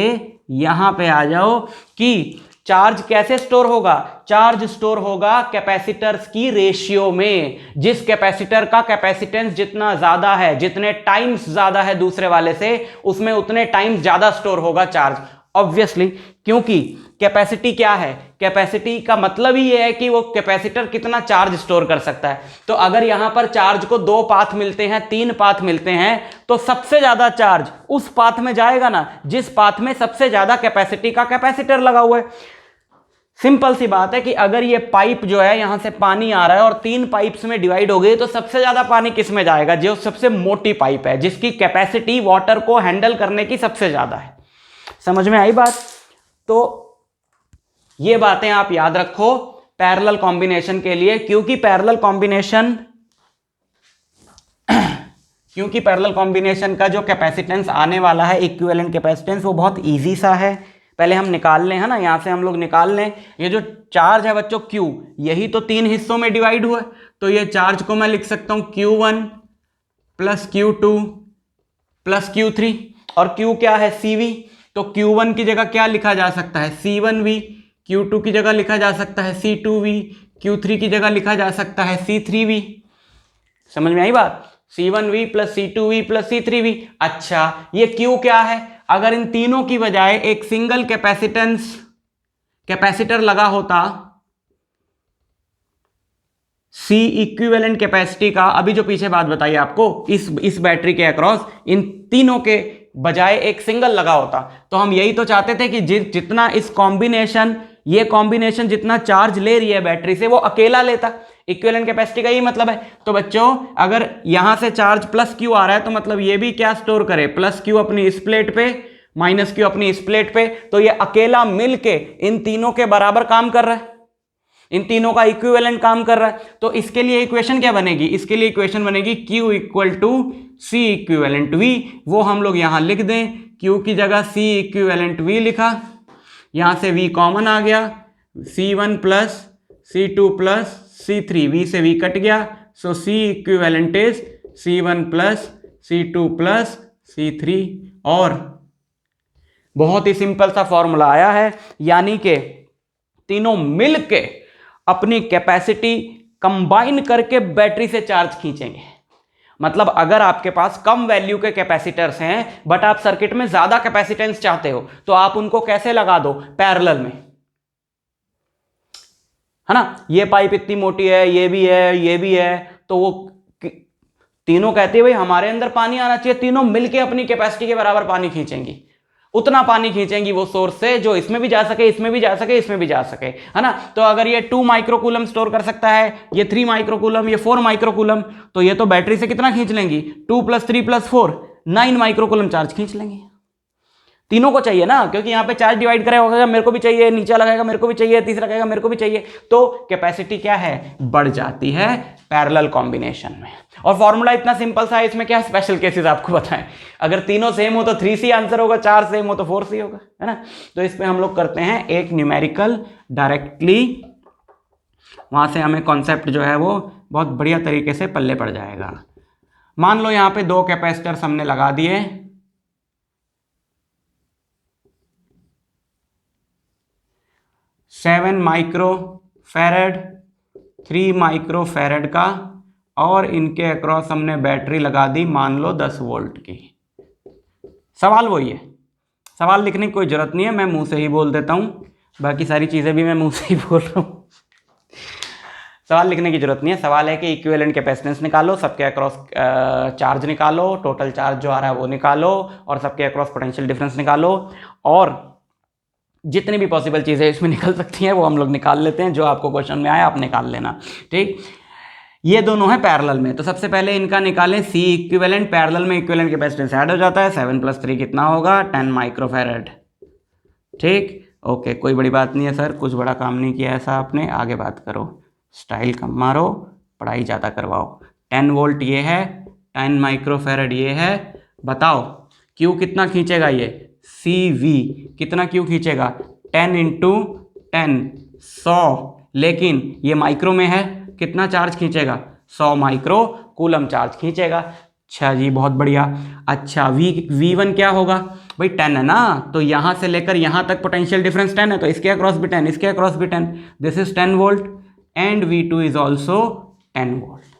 [SPEAKER 1] यहां पे आ जाओ कि चार्ज कैसे स्टोर होगा, चार्ज स्टोर होगा कैपेसिटर्स की रेशियो में। जिस कैपेसिटर का कैपेसिटेंस जितना ज्यादा है, जितने टाइम्स ज्यादा है दूसरे वाले से, उसमें उतने टाइम्स ज्यादा स्टोर होगा चार्ज। ऑब्वियसली, क्योंकि कैपेसिटी क्या है, कैपेसिटी का मतलब ही ये है कि वो कैपेसिटर कितना चार्ज स्टोर कर सकता है। तो अगर यहां पर चार्ज को 2 पाथ मिलते हैं, 3 पाथ मिलते हैं, तो सबसे ज्यादा चार्ज उस पाथ में जाएगा ना जिस पाथ में सबसे ज्यादा कैपेसिटी का कैपेसिटर लगा हुआ है। सिंपल सी बात है कि अगर ये पाइप जो है यहां से पानी आ रहा है और 3 पाइप्स में डिवाइड हो गई, तो सबसे ज्यादा पानी किस में जाएगा, जो सबसे मोटी पाइप है, जिसकी कैपेसिटी वाटर को हैंडल करने की सबसे ज्यादा है। समझ में आई बात? तो ये बातें आप याद रखो पैरेलल कॉम्बिनेशन के लिए, क्योंकि पैरेलल कॉम्बिनेशन का जो कैपेसिटेंस आने वाला है, इक्विवेलेंट कैपेसिटेंस, वो बहुत इजी सा है। पहले हम निकाल लें, है ना, यहां से हम लोग निकाल लें। ये जो चार्ज है बच्चों Q, यही तो 3 हिस्सों में डिवाइड हुआ है, तो ये चार्ज को मैं लिख सकता हूं Q1 plus Q2 plus Q3, और Q क्या है, CV। तो Q1 की जगह क्या लिखा जा सकता है, C1V, Q2 की जगह लिखा जा सकता है C2V, Q3 की जगह लिखा जा सकता है C3V। समझ में आई बात? C1V plus C2V plus C3V। अच्छा, ये Q क्या है, अगर इन तीनों की बजाय एक सिंगल कैपेसिटर लगा होता, C इक्विवेलेंट कैपेसिटी का, अभी जो पीछे बात बताई आपको, इस बैटरी के अक्रॉस इन तीनों के बजाय एक सिंगल लगा होता, तो हम यही तो चाहते थे कि जितना ये कॉम्बिनेशन जितना चार्ज ले रही है बैटरी से, वो अकेला लेता। इक्विवेलेंट कैपेसिटी का यही मतलब है। तो बच्चों, अगर यहां से चार्ज प्लस Q आ रहा है, तो मतलब ये भी क्या स्टोर करे, प्लस Q अपनी इस प्लेट पे, माइनस Q अपनी इस प्लेट पे, तो ये अकेला मिलके इन तीनों के बराबर काम कर रहा है, इन तीनों का इक्विवेलेंट काम कर रहा है। तो इसके लिए इक्वेशन क्या बनेगी, इसके लिए इक्वेशन बनेगी Q equal to C equivalent V। वो हम लोग यहां लिख दें, Q की जगह C इक्विवेलेंट V लिखा, यहां से V कॉमन आ गया, C1 plus C2 plus C3, V से V कट गया, सो C equivalent is C1 plus C2 plus C3। और बहुत ही सिंपल सा फॉर्मूला आया है, यानी कि तीनों मिलके अपनी कैपेसिटी कंबाइन करके बैटरी से चार्ज खींचेंगे। मतलब अगर आपके पास कम वैल्यू के कैपेसिटर्स हैं बट आप सर्किट में ज्यादा कैपेसिटेंस चाहते हो, तो आप उनको कैसे लगा दो, पैरेलल में, है ना। ये पाइप इतनी मोटी है, ये भी है, ये भी है, तो वो तीनों कहते हैं भाई हमारे अंदर पानी आना चाहिए, तीनों मिलके अपनी कैपेसिटी के बराबर पानी खींचेंगी, उतना पानी खींचेंगी वो सोर्स से जो इसमें भी जा सके, इसमें भी जा सके, इसमें भी जा सके, है ना। तो अगर ये 2 माइक्रोकूलम स्टोर कर सकता है, ये 3 माइक्रोकूलम, ये 4 माइक्रोकूलम, तो ये तो बैटरी से कितना खींच लेंगी, 2 प्लस 3 प्लस 4, 9 माइक्रोकूलम चार्ज खींच लेंगे। तीनों को चाहिए ना, क्योंकि यहां पे चार्ज डिवाइड करेगा, होगा मेरे को भी चाहिए, नीचा लगाएगा मेरे को भी चाहिए, तीसरा कहेगा मेरे को भी चाहिए, तो कैपेसिटी क्या है, बढ़ जाती है पैरेलल कॉम्बिनेशन में। और फॉर्मूला इतना सिंपल सा है, इसमें क्या स्पेशल केसेस आपको बताएं, अगर तीनों सेम हो तो 3C आंसर होगा, 4 सेम हो तो 4C होगा, है ना। तो इस पे हम लोग करते हैं एक न्यूमेरिकल डायरेक्टली, वहां से हमें कॉन्सेप्ट जो है वो बहुत बढ़िया तरीके से पल्ले पड़ जाएगा। मान लो यहां पे 2 कैपेसिटर हमने लगा दिए, 7 माइक्रोफैरड, 3 माइक्रोफैरड का, और इनके अक्रॉस हमने बैटरी लगा दी मान लो 10 वोल्ट की। सवाल वही है, सवाल लिखने की कोई जरूरत नहीं है, मैं मुंह से ही बोल देता हूं, बाकी सारी चीजें भी मैं मुंह से ही बोल रहा हूं, सवाल लिखने की जरूरत नहीं है। सवाल है कि इक्विवेलेंट कैपेसिटेंस निकालो, सबके अक्रॉस चार्ज निकालो, टोटल चार्ज जो आ रहा है वो निकालो, और सबके अक्रॉस पोटेंशियल डिफरेंस निकालो, और जितनी भी पॉसिबल चीज़ें इसमें निकल सकती हैं वो हम लोग निकाल लेते हैं, जो आपको क्वेश्चन में आया आप निकाल लेना, ठीक। ये दोनों है पैरेलल में, तो सबसे पहले इनका निकालें C इक्विवेलेंट, पैरेलल में इक्विवेलेंट कैपेसिटेंस ऐड हो जाता है, 7 प्लस 3 कितना होगा, 10 माइक्रोफैरड, ठीक। ओके, कोई बड़ी बात नहीं है सर, कुछ बड़ा काम नहीं किया ऐसा आपने, आगे बात करो, स्टाइल कम मारो, पढ़ाई ज़्यादा करवाओ। 10 वोल्ट ये है, 10 माइक्रोफैरड ये है, बताओ Q कितना खींचेगा, ये CV कितना Q खींचेगा, 10 इंटू 10 100, लेकिन ये माइक्रो में है, कितना चार्ज खींचेगा, 100 माइक्रो कूलम चार्ज खींचेगा। अच्छा जी, बहुत बढ़िया। अच्छा, V1 क्या होगा भाई, 10 है ना, तो यहां से लेकर यहां तक पोटेंशियल डिफरेंस 10 है, तो इसके अक्रॉस भी 10, इसके अक्रॉस भी 10, this is 10 volt, and V2 is also 10 volt.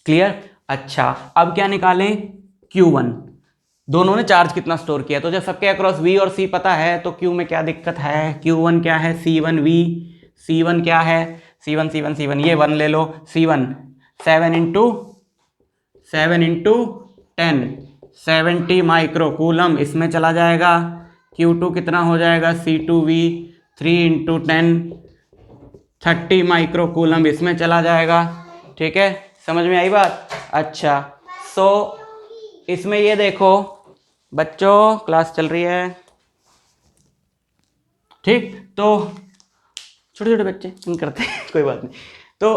[SPEAKER 1] Clear. अच्छा, अब क्या निकालें, Q1, दोनों ने चार्ज कितना स्टोर किया। तो जब सबके अक्रॉस V और C पता है तो Q में क्या दिक्कत है, Q1 क्या है, C1V, C1 क्या है, C1 ये 1 ले लो, C1 7 इंटू 10 70 माइक्रोकूलम इसमें चला जाएगा। Q2 कितना हो जाएगा, C2V 3 इंटू 10 30 माइक्रोकूलम इसमें चला जाएगा। ठीक है, समझ में आई बात। अच्छा, सो इसमें ये देखो बच्चों, क्लास चल रही है, ठीक, तो छोटे छोटे बच्चे नहीं करते कोई बात नहीं। तो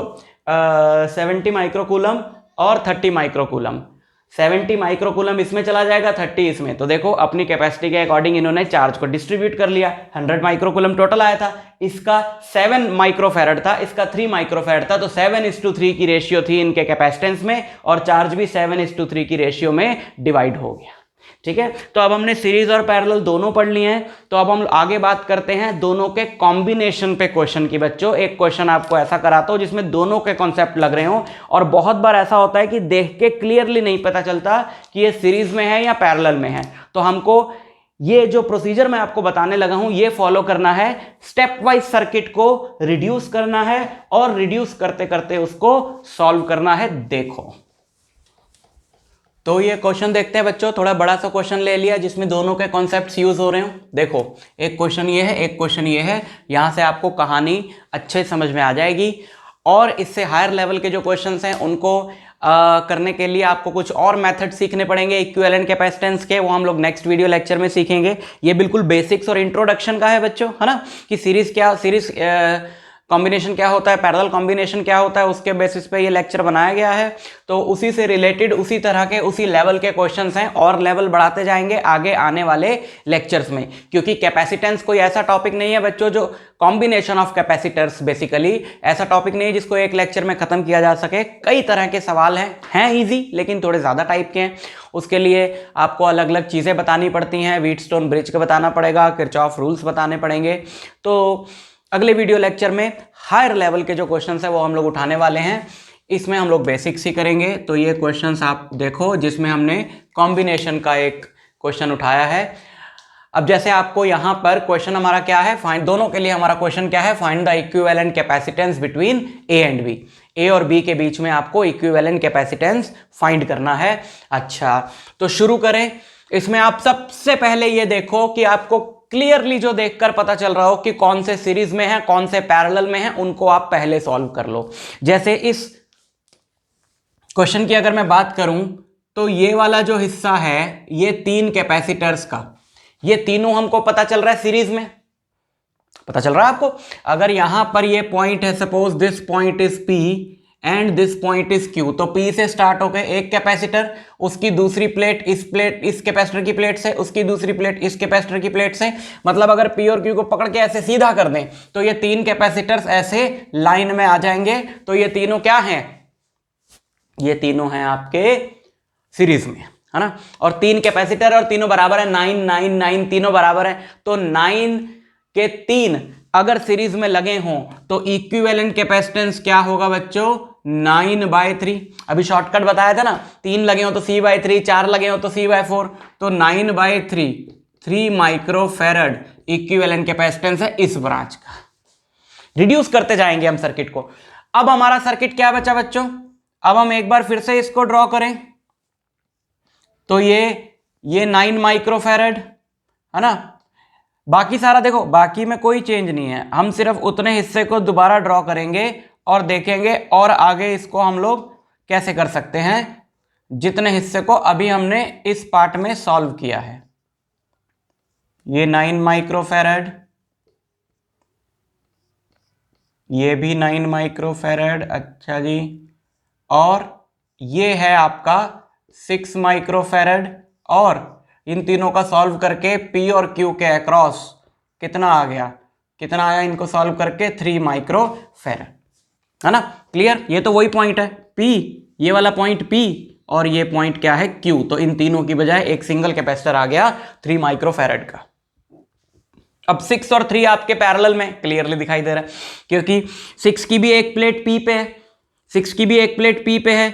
[SPEAKER 1] 70 माइक्रोकूलम और 30 माइक्रोकूलम, 70 माइक्रोकूलम इसमें चला जाएगा, 30 इसमें। तो देखो अपनी कैपेसिटी के अकॉर्डिंग इन्होंने चार्ज को डिस्ट्रीब्यूट कर लिया। 100 माइक्रोकूलम टोटल आया था, इसका 7 माइक्रोफैरड था, इसका 3 माइक्रोफैरड था, तो 7:3 की रेशियो थी इनके कैपेसिटेंस में, और चार्ज भी 7:3 की रेशियो में डिवाइड हो गया। ठीक है, तो अब हमने सीरीज और पैरेलल दोनों पढ़ लिए हैं। तो अब हम आगे बात करते हैं दोनों के कॉम्बिनेशन पे क्वेश्चन की। बच्चों एक क्वेश्चन आपको ऐसा कराता हूं जिसमें दोनों के कॉन्सेप्ट लग रहे हो, और बहुत बार ऐसा होता है कि देख के क्लियरली नहीं पता चलता कि ये सीरीज में है या पैरेलल में है। तो हमको ये जो प्रोसीजर मैं आपको बताने लगा हूं ये फॉलो करना है, स्टेप वाइज सर्किट को रिड्यूस करना है और रिड्यूस करते करते उसको सॉल्व करना है। देखो तो ये क्वेश्चन देखते हैं बच्चों, थोड़ा बड़ा सा क्वेश्चन ले लिया जिसमें दोनों के कॉन्सेप्ट्स यूज हो रहे हो। देखो एक क्वेश्चन ये है, एक क्वेश्चन ये है, यहां से आपको कहानी अच्छे समझ में आ जाएगी। और इससे हायर लेवल के जो क्वेश्चंस हैं उनको करने के लिए आपको कुछ और मेथड सीखने पड़ेंगे इक्विवेलेंट कैपेसिटेंस के, वो हम लोग नेक्स्ट वीडियो लेक्चर में सीखेंगे। ये बिल्कुल बेसिक्स और इंट्रोडक्शन का है बच्चों, है ना, कि सीरीज कॉम्बिनेशन क्या होता है, पैरेलल कॉम्बिनेशन क्या होता है, उसके बेसिस पे ये लेक्चर बनाया गया है। तो उसी से रिलेटेड उसी तरह के उसी लेवल के क्वेश्चंस हैं, और लेवल बढ़ाते जाएंगे आगे आने वाले लेक्चर्स में, क्योंकि कैपेसिटेंस कोई ऐसा टॉपिक नहीं है बच्चों जो कॉम्बिनेशन ऑफ कैपेसिटर्स, बेसिकली ऐसा टॉपिक नहीं है जिसको एक लेक्चर में खत्म किया जा सके। कई तरह के सवाल हैं ईजी लेकिन थोड़े ज़्यादा टाइप के हैं। उसके लिए आपको अलग अलग चीज़ें बतानी पड़ती हैं, व्हीटस्टोन ब्रिज का बताना पड़ेगा, किरचॉफ रूल्स बताने पड़ेंगे। तो अगले वीडियो लेक्चर में हायर लेवल के जो क्वेश्चंस है वो हम लोग उठाने वाले हैं। इसमें हम लोग बेसिक्स ही करेंगे। तो ये क्वेश्चंस आप देखो जिसमें हमने कॉम्बिनेशन का एक क्वेश्चन उठाया है। अब जैसे आपको यहां पर क्वेश्चन हमारा क्या है, फाइंड, दोनों के लिए हमारा क्वेश्चन क्या है, find the equivalent capacitance between A and B. A और बी के बीच में आपको इक्विवेलेंट कैपेसिटेंस फाइंड करना है। अच्छा तो शुरू करें। इसमें आप सबसे पहले ये देखो कि आपको क्लियरली जो देखकर पता चल रहा हो कि कौन से सीरीज में है कौन से पैरेलल में है, उनको आप पहले सॉल्व कर लो। जैसे इस क्वेश्चन की अगर मैं बात करूं तो ये वाला जो हिस्सा है ये 3 कैपेसिटर्स का, ये तीनों हमको पता चल रहा है सीरीज में, पता चल रहा है आपको। अगर यहां पर ये पॉइंट है, suppose this point is P and this point is Q, तो P से स्टार्ट होकर एक कैपेसिटर, उसकी दूसरी प्लेट इस कैपेसिटर की प्लेट से, उसकी दूसरी प्लेट इस कैपेसिटर की प्लेट से, मतलब अगर P और Q को पकड़ के ऐसे सीधा कर दें तो ये 3 कैपेसिटर्स ऐसे लाइन में आ जाएंगे। तो ये तीनों क्या हैं, ये तीनों हैं आपके सीरीज में, है ना। और 3 कैपेसिटर और तीनों बराबर है, 9 9 9 तीनों बराबर है। तो 9 के 3 अगर सीरीज में लगे हों तो इक्विवेलेंट कैपेसिटेंस क्या होगा बच्चों, 9/3। अभी शॉर्टकट बताया था ना, 3 लगे हो तो C/3, 4 लगे हो तो C/4, तो 9/3 3 माइक्रोफैरड इक्विवेलेंट कैपेसिटेंस है इस ब्रांच का। रिड्यूस करते जाएंगे हम सर्किट को। अब हमारा सर्किट क्या बचा बच्चों, अब हम एक बार फिर से इसको ड्रॉ करें तो ये 9 माइक्रोफैरड है ना। बाकी सारा देखो, बाकी में कोई चेंज नहीं है, हम सिर्फ उतने हिस्से को दोबारा ड्रॉ करेंगे और देखेंगे और आगे इसको हम लोग कैसे कर सकते हैं, जितने हिस्से को अभी हमने इस पार्ट में सॉल्व किया है। ये 9 माइक्रोफैरड, ये भी 9 माइक्रोफैरड, अच्छा जी, और ये है आपका 6 माइक्रोफैरड, और इन तीनों का सॉल्व करके P और Q के अक्रॉस कितना आ गया, कितना आया इनको सॉल्व करके 3 माइक्रोफैरड, है ना। क्लियर, ये तो वही पॉइंट है P, ये वाला पॉइंट P और ये पॉइंट क्या है Q। तो इन तीनों की बजाय एक सिंगल कैपेसिटर आ गया 3 माइक्रोफैरड का। अब 6 और 3 आपके पैरेलल में क्लियरली दिखाई दे रहा है, क्योंकि 6 की भी एक प्लेट P पे है, 6 की भी एक प्लेट P पे है,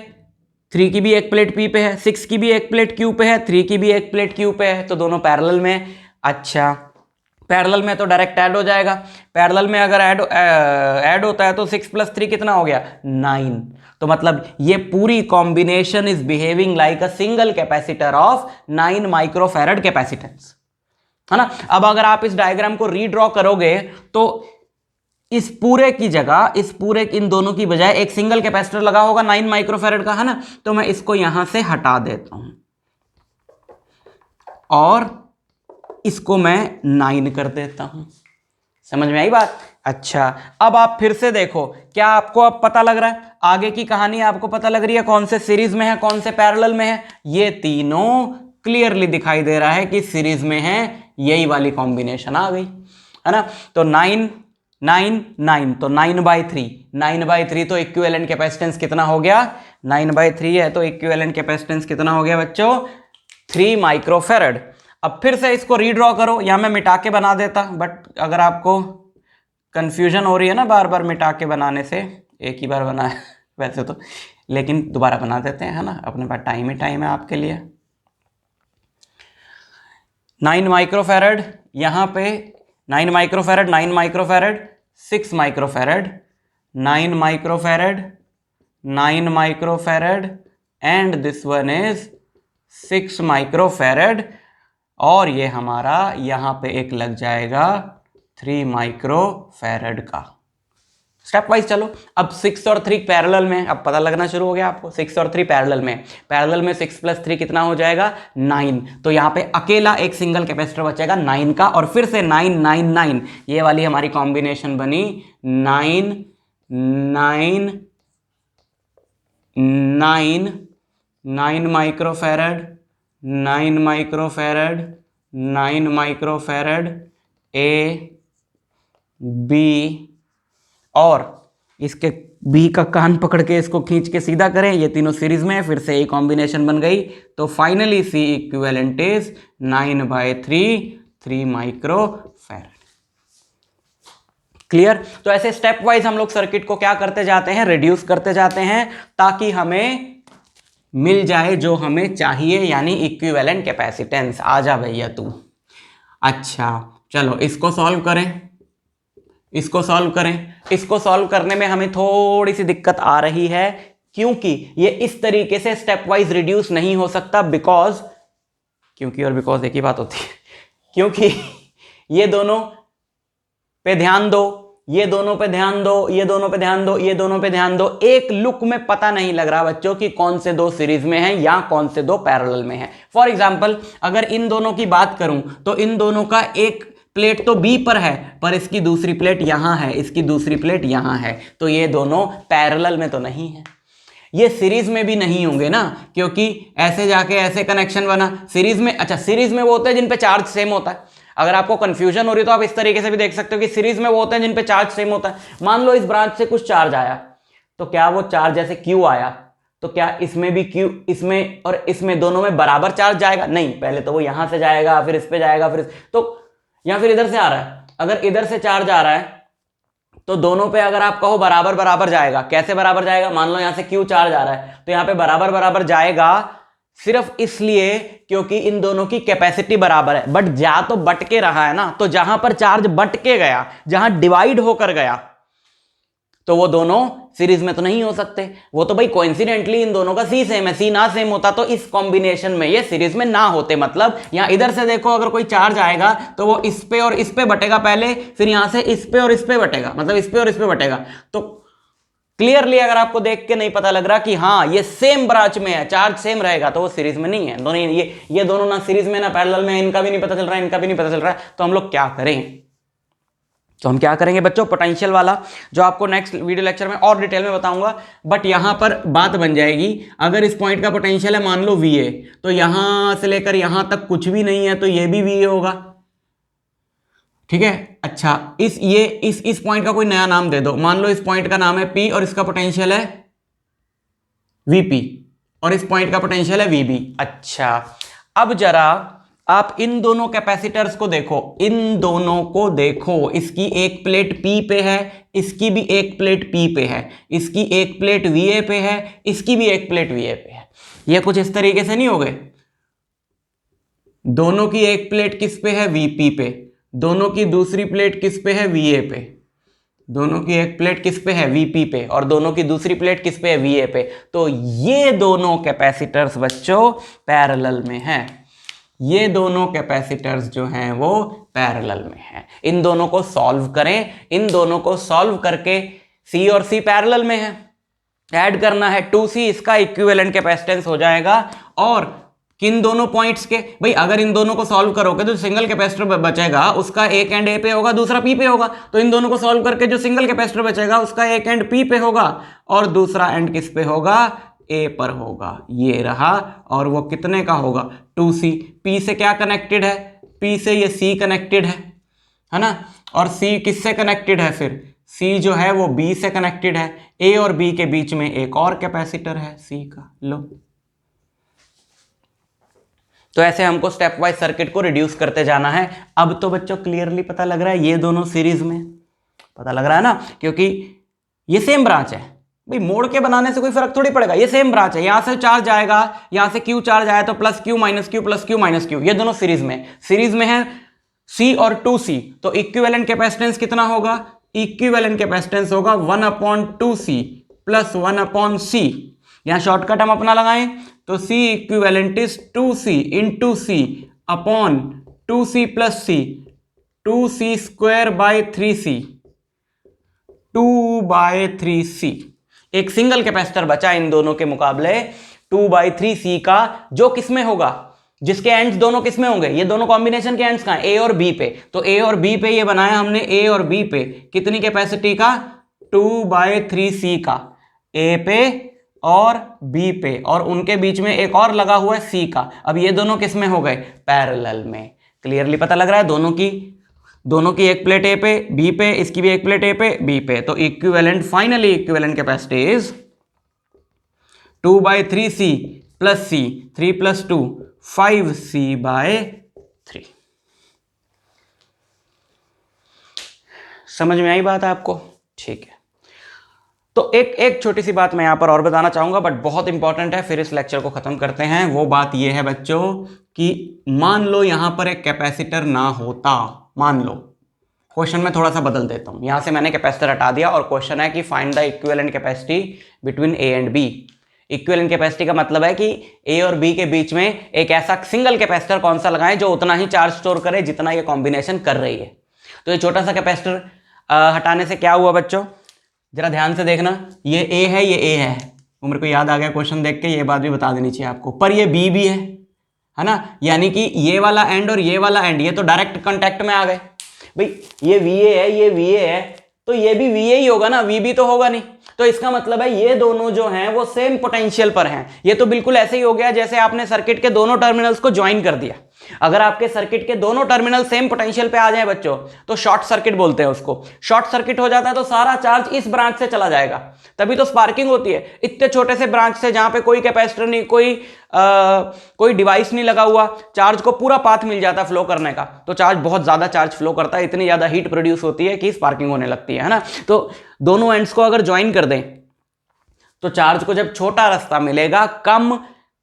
[SPEAKER 1] 3 की भी एक प्लेट P पे है, 6 की भी एक प्लेट Q पे है, 3 की भी एक प्लेट Q पे है, तो दोनों पैरेलल में। अच्छा, पैरेलल में तो डायरेक्ट ऐड हो जाएगा। पैरेलल में अगर ऐड होता है तो 6 + 3 कितना हो गया? 9। तो मतलब ये पूरी combination is behaving like a single capacitor of 9 microfarad capacitance, है ना। अब अगर आप इस डायग्राम को रीड्रॉ करोगे तो इस पूरे की जगह, इस पूरे इन दोनों की बजाय एक सिंगल कैपेसिटर लगा होगा 9 माइक्रोफैरड का, है ना। तो मैं इसको यहां से हटा देता हूं और इसको मैं 9 कर देता हूं। समझ में आई बात? अच्छा, अब आप फिर से देखो, क्या आपको अब पता लग रहा है आगे की कहानी? आपको पता लग रही है कौन से सीरीज में है, कौन से पैरेलल में है? ये तीनों क्लियरली दिखाई दे रहा है कि सीरीज में है, यही वाली कॉम्बिनेशन आ गई, है ना। तो 9 9 9, तो 9/3, 9/3 तो इक्विवेलेंट कैपेसिटेंस कितना हो गया? 9/3 है तो इक्विवेलेंट कैपेसिटेंस कितना हो गया बच्चों? 3 माइक्रोफैरड। अब फिर से इसको रीड्रॉ करो, या मैं मिटा के बना देता, बट अगर आपको कंफ्यूजन हो रही है ना बार बार मिटा के बनाने से, एक ही बार बना है वैसे तो, लेकिन दोबारा बना देते हैं, है ना, अपने पास टाइम ही टाइम है आपके लिए। 9 माइक्रोफैरड यहाँ पे, 9 microfarad, 9 microfarad, 6 microfarad, 9 microfarad, 9 microfarad, and this one is 6 microfarad, और ये हमारा यहाँ पे एक लग जाएगा 3 माइक्रोफैरड का। स्टेप वाइज चलो। अब 6 और 3 पैरेलल में, अब पता लगना शुरू हो गया आपको। 6 और 3 पैरेलल में, पैरेलल में 6 + 3 कितना हो जाएगा? 9। तो यहाँ पे अकेला एक सिंगल कैपेसिटर बचेगा 9 का, और फिर से 9 9 9, ये वाली हमारी कॉम्बिनेशन बनी 9 9 9 9 microfarad, 9 microfarad, 9 microfarad, A B, और इसके बी का कान पकड़ के इसको खींच के सीधा करें, ये तीनों सीरीज में है, फिर से एक कॉम्बिनेशन बन गई। तो finally C equivalent is 9/3, 3 microfarad. Clear? तो ऐसे स्टेप वाइज हम लोग सर्किट को क्या करते जाते हैं? रिड्यूस करते जाते हैं, ताकि हमें मिल जाए जो हमें चाहिए, यानी इक्विवेलेंट कैपेसिटेंस। आजा भैया तू। अच्छा चलो इसको सॉल्व करें, इसको सॉल्व करें। इसको सॉल्व करने में हमें थोड़ी सी दिक्कत आ रही है, क्योंकि ये इस तरीके से स्टेप वाइज रिड्यूस नहीं हो सकता, बिकॉज, क्योंकि और बिकॉज एक ही बात होती है, क्योंकि ये दोनों पे ध्यान दो, ये दोनों पे ध्यान दो, ये दोनों पे ध्यान दो, ये दोनों पे ध्यान दो। एक लुक में पता नहीं लग रहा बच्चों कि कौन से दो सीरीज में हैं या कौन से दो पैरेलल में हैं। फॉर एग्जांपल अगर इन दोनों की बात करूं तो इन दोनों का एक प्लेट तो बी पर है, पर इसकी दूसरी प्लेट यहां है, इसकी दूसरी प्लेट यहां है, तो ये दोनों पैरेलल में तो नहीं है। ये सीरीज में भी नहीं होंगे ना, क्योंकि ऐसे जाके ऐसे कनेक्शन बना सीरीज में। अच्छा, सीरीज में वो होते हैं जिन पे चार्ज सेम होता है। अगर आपको कंफ्यूजन हो रही है तो आप इस तरीके से भी देख सकते हो कि सीरीज में वो होते हैं जिन पे चार्ज सेम होता है। मान लो इस ब्रांच से कुछ चार्ज आया, तो क्या वो चार्ज जैसे क्यू आया, तो क्या इसमें भी क्यू, इसमें और इसमें दोनों में बराबर चार्ज जाएगा? नहीं, पहले तो वो यहां से जाएगा, फिर इस पे जाएगा, फिर तो या फिर इधर से आ रहा है। अगर इधर से चार्ज आ रहा है तो दोनों पे अगर आप कहो बराबर बराबर जाएगा। कैसे बराबर जाएगा? मान लो यहां से क्यू चार्ज आ रहा है तो यहां पे बराबर बराबर जाएगा, सिर्फ इसलिए क्योंकि इन दोनों की कैपेसिटी बराबर है। बट जा तो बट के रहा है ना, तो जहां पर चार्ज बट के गया, जहां डिवाइड होकर गया, तो वो दोनों सीरीज में तो नहीं हो सकते। वो तो भाई कोइंसिडेंटली इन दोनों का सी सेम है, सी ना सेम होता तो इस कॉम्बिनेशन में ये सीरीज में ना होते। मतलब यहां इधर से देखो, अगर कोई चार्ज आएगा तो वो इस पे और इस पे बटेगा पहले, फिर यहां से इस पे और इस पे बटेगा, मतलब इस पे और इस पे बटेगा। तो क्लियरली अगर आपको देख के नहीं पता लग रहा कि हाँ ये सेम ब्रांच में है, चार्ज सेम रहेगा, तो वो सीरीज में नहीं है। दोनों ये दोनों ना सीरीज में ना पैरेलल में, इनका भी नहीं पता चल रहा है, इनका भी नहीं पता चल रहा है। तो हम लोग क्या करें? तो हम क्या करेंगे बच्चों, पोटेंशियल वाला, जो आपको नेक्स्ट वीडियो लेक्चर में और डिटेल में बताऊंगा। बट यहां पर बात बन जाएगी, अगर इस पॉइंट का पोटेंशियल है मान लो VA, तो यहां से लेकर यहां तक कुछ भी नहीं है, तो ये भी VA होगा, ठीक है। अच्छा, इस पॉइंट का कोई नया नाम दे दो। मान लो इस पॉइंट का नाम है P और इसका पोटेंशियल है VP, और इस पॉइंट का पोटेंशियल है VB। अच्छा, अब जरा आप इन दोनों कैपेसिटर्स को देखो, इन दोनों को देखो। इसकी एक प्लेट P पे है, इसकी भी एक प्लेट P पे है, इसकी एक प्लेट VA पे है, इसकी भी एक प्लेट VA पे है। ये कुछ इस तरीके से नहीं हो गए, दोनों की एक प्लेट किस पे है, Vp पे, दोनों की दूसरी प्लेट किस पे है, Va पे, दोनों की एक प्लेट किस पे है, Vp पे, और दोनों की दूसरी प्लेट किस पे है, Va पे। तो ये दोनों कैपेसिटर्स बच्चों पैरेलल में हैं, ये दोनों कैपेसिटर्स जो हैं वो पैरेलल में हैं। इन दोनों को सॉल्व करें, इन दोनों को सॉल्व करके C और C पैरेलल में है, ऐड करना है 2C, इसका इक्विवेलेंट कैपेसिटेंस हो जाएगा। और किन दोनों पॉइंट्स के, भाई अगर इन दोनों को सॉल्व करोगे तो सिंगल कैपेसिटर बचेगा उसका एक एंड A पे होगा, दूसरा P पे होगा। तो इन दोनों को सॉल्व करके जो सिंगल कैपेसिटर बचेगा उसका एक एंड P पे होगा और दूसरा एंड किस पे होगा, A पर होगा। ये रहा, और वो कितने का होगा, 2C। P से क्या कनेक्टेड है, P से ये C कनेक्टेड है ना, और C किससे कनेक्टेड है, फिर C जो है वो B से कनेक्टेड है। A और B के बीच में एक और कैपेसिटर है C का। लो, तो ऐसे हमको स्टेप वाइज सर्किट को रिड्यूस करते जाना है। अब तो बच्चों क्लियरली पता लग रहा है, ये दोनों सीरीज में पता लग रहा है ना, क्योंकि ये सेम ब्रांच है भाई, मोड़ के बनाने से कोई फर्क थोड़ी पड़ेगा, ये सेम ब्रांच है। यहां से चार्ज आएगा, यहां से Q चार्ज आया तो plus Q minus Q plus Q minus Q, ये दोनों सीरीज में है C और 2C। तो इक्विवेलेंट कैपेसिटेंस कितना होगा, इक्विवेलेंट कैपेसिटेंस होगा 1/2C प्लस 1/C। यहां शॉर्टकट हम अपना लगाएं तो C equivalent is 2C into C upon 2C plus C, 2C square by 3C, 2/3C। एक सिंगल कैपेसिटर बचा इन दोनों के मुकाबले 2/3C का, जो किसमें होगा, जिसके एंड्स दोनों किसमें होंगे, ये दोनों कॉम्बिनेशन के एंड्स कहां, A और B पे। तो A और B पे ये बनाया हमने, A और B पे कितनी कैपेसिटी का, 2/3C का, A पे और B पे, और उनके बीच में एक और लगा हुआ है C का। अब ये दोनों किसमें हो गए, पैरेलल में। क्लियरली पता लग रहा है, दोनों की एक प्लेट A पे B पे, इसकी भी एक प्लेट A पे B पे। तो equivalent, finally equivalent capacity is 2/3C plus C, 3 plus 2 5C/3। समझ में आई बात आपको, ठीक है। तो एक छोटी सी बात मैं यहां पर और बताना चाहूंगा, बट बहुत इंपॉर्टेंट है, फिर इस लेक्चर को खत्म करते हैं। वो बात यह है बच्चों कि मान लो यहां पर एक कैपेसिटर ना होता, मान लो, क्वेश्चन में थोड़ा सा बदल देता हूं, यहां से मैंने कैपेसिटर हटा दिया और क्वेश्चन है कि find the equivalent capacity between A and B। Equivalent capacity का मतलब है कि A और B के बीच में एक ऐसा सिंगल कैपेसिटर कौन सा लगाएं जो उतना ही चार्ज स्टोर करे जितना ये कॉम्बिनेशन कर रही है। तो ये छोटा सा कैपेसिटर हटाने से क्या हुआ बच्चों, जरा ध्यान से देखना, ये A है, ये A है, वो मेरे को याद आ गया क्वेश्चन देख के, ये बात भी बता देनी चाहिए आपको। पर ये B भी है ना, यानी कि ये वाला एंड और ये वाला एंड ये तो डायरेक्ट कांटेक्ट में आ गए। भाई ये VA है, ये VA है, तो ये भी VA ही होगा ना, VB तो होगा नहीं। तो इसका मतलब है ये दोनों जो हैं वो सेम पोटेंशियल पर हैं। ये तो बिल्कुल ऐसे ही हो गया जैसे आपने सर्किट के दोनों टर्मिनल्स को ज्वाइन कर दिया। अगर आपके सर्किट के दोनों टर्मिनल सेम पोटेंशियल पे आ जाए बच्चों, तो शॉर्ट सर्किट बोलते हैं उसको। शॉर्ट सर्किट हो जाता है तो सारा चार्ज इस ब्रांच से चला जाएगा, तभी तो स्पार्किंग होती है। इतने छोटे से ब्रांच से जहां पे कोई कैपेसिटर नहीं, कोई डिवाइस नहीं लगा हुआ, चार्ज को पूरा पाथ मिल जाता है फ्लो करने का। तो चार्ज बहुत ज्यादा चार्ज फ्लो करता है, इतनी ज्यादा हीट प्रोड्यूस होती है कि स्पार्किंग होने लगती है ना। तो दोनों एंड्स को अगर ज्वाइन कर दें तो चार्ज को जब छोटा रास्ता मिलेगा, कम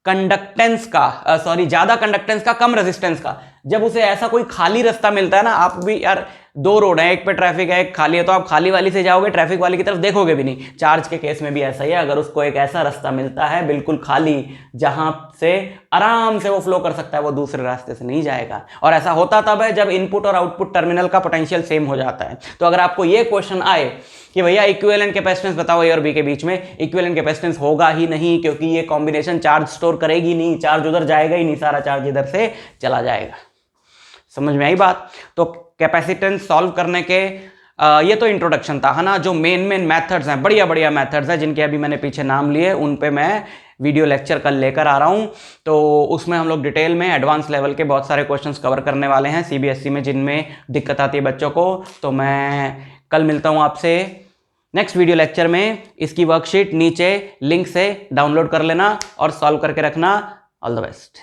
[SPEAKER 1] कंडक्टेंस का, ज्यादा कंडक्टेंस का, कम रेजिस्टेंस का, जब उसे ऐसा कोई खाली रास्ता मिलता है ना, आप भी यार, दो रोड है, एक पे ट्रैफिक है, एक खाली है, तो आप खाली वाली से जाओगे, ट्रैफिक वाली की तरफ देखोगे भी नहीं। चार्ज के केस में भी ऐसा ही है, अगर उसको एक ऐसा रास्ता मिलता है बिल्कुल खाली जहां से आराम से वो फ्लो कर सकता है, वो दूसरे रास्ते से नहीं जाएगा। और ऐसा होता तब है जब इनपुट और आउटपुट टर्मिनल का पोटेंशियल सेम हो जाता है। तो अगर आपको ये क्वेश्चन आए कि भैया इक्विवेलेंट कैपेसिटेंस बताओ A और B के बीच में, इक्विवेलेंट कैपेसिटेंस होगा ही नहीं, क्योंकि ये कॉम्बिनेशन चार्ज स्टोर करेगी नहीं, चार्ज उधर जाएगा ही नहीं, सारा चार्ज इधर से चला जाएगा। समझ में आई बात। तो कैपेसिटेंस सॉल्व करने के ये तो इंट्रोडक्शन था, है ना। जो मेन मेथड्स हैं, बढ़िया बढ़िया मेथड्स हैं, जिनके अभी मैंने पीछे नाम लिए, उन पे मैं वीडियो लेक्चर कल लेकर आ रहा हूं। तो उसमें हम लोग डिटेल में एडवांस लेवल के बहुत सारे क्वेश्चंस कवर करने वाले हैं CBSE में, जिनमें दिक्कत आती है बच्चों को। तो मैं कल मिलता हूं आपसे नेक्स्ट वीडियो लेक्चर में। इसकी वर्कशीट नीचे लिंक से डाउनलोड कर लेना और सॉल्व करके रखना। All the best.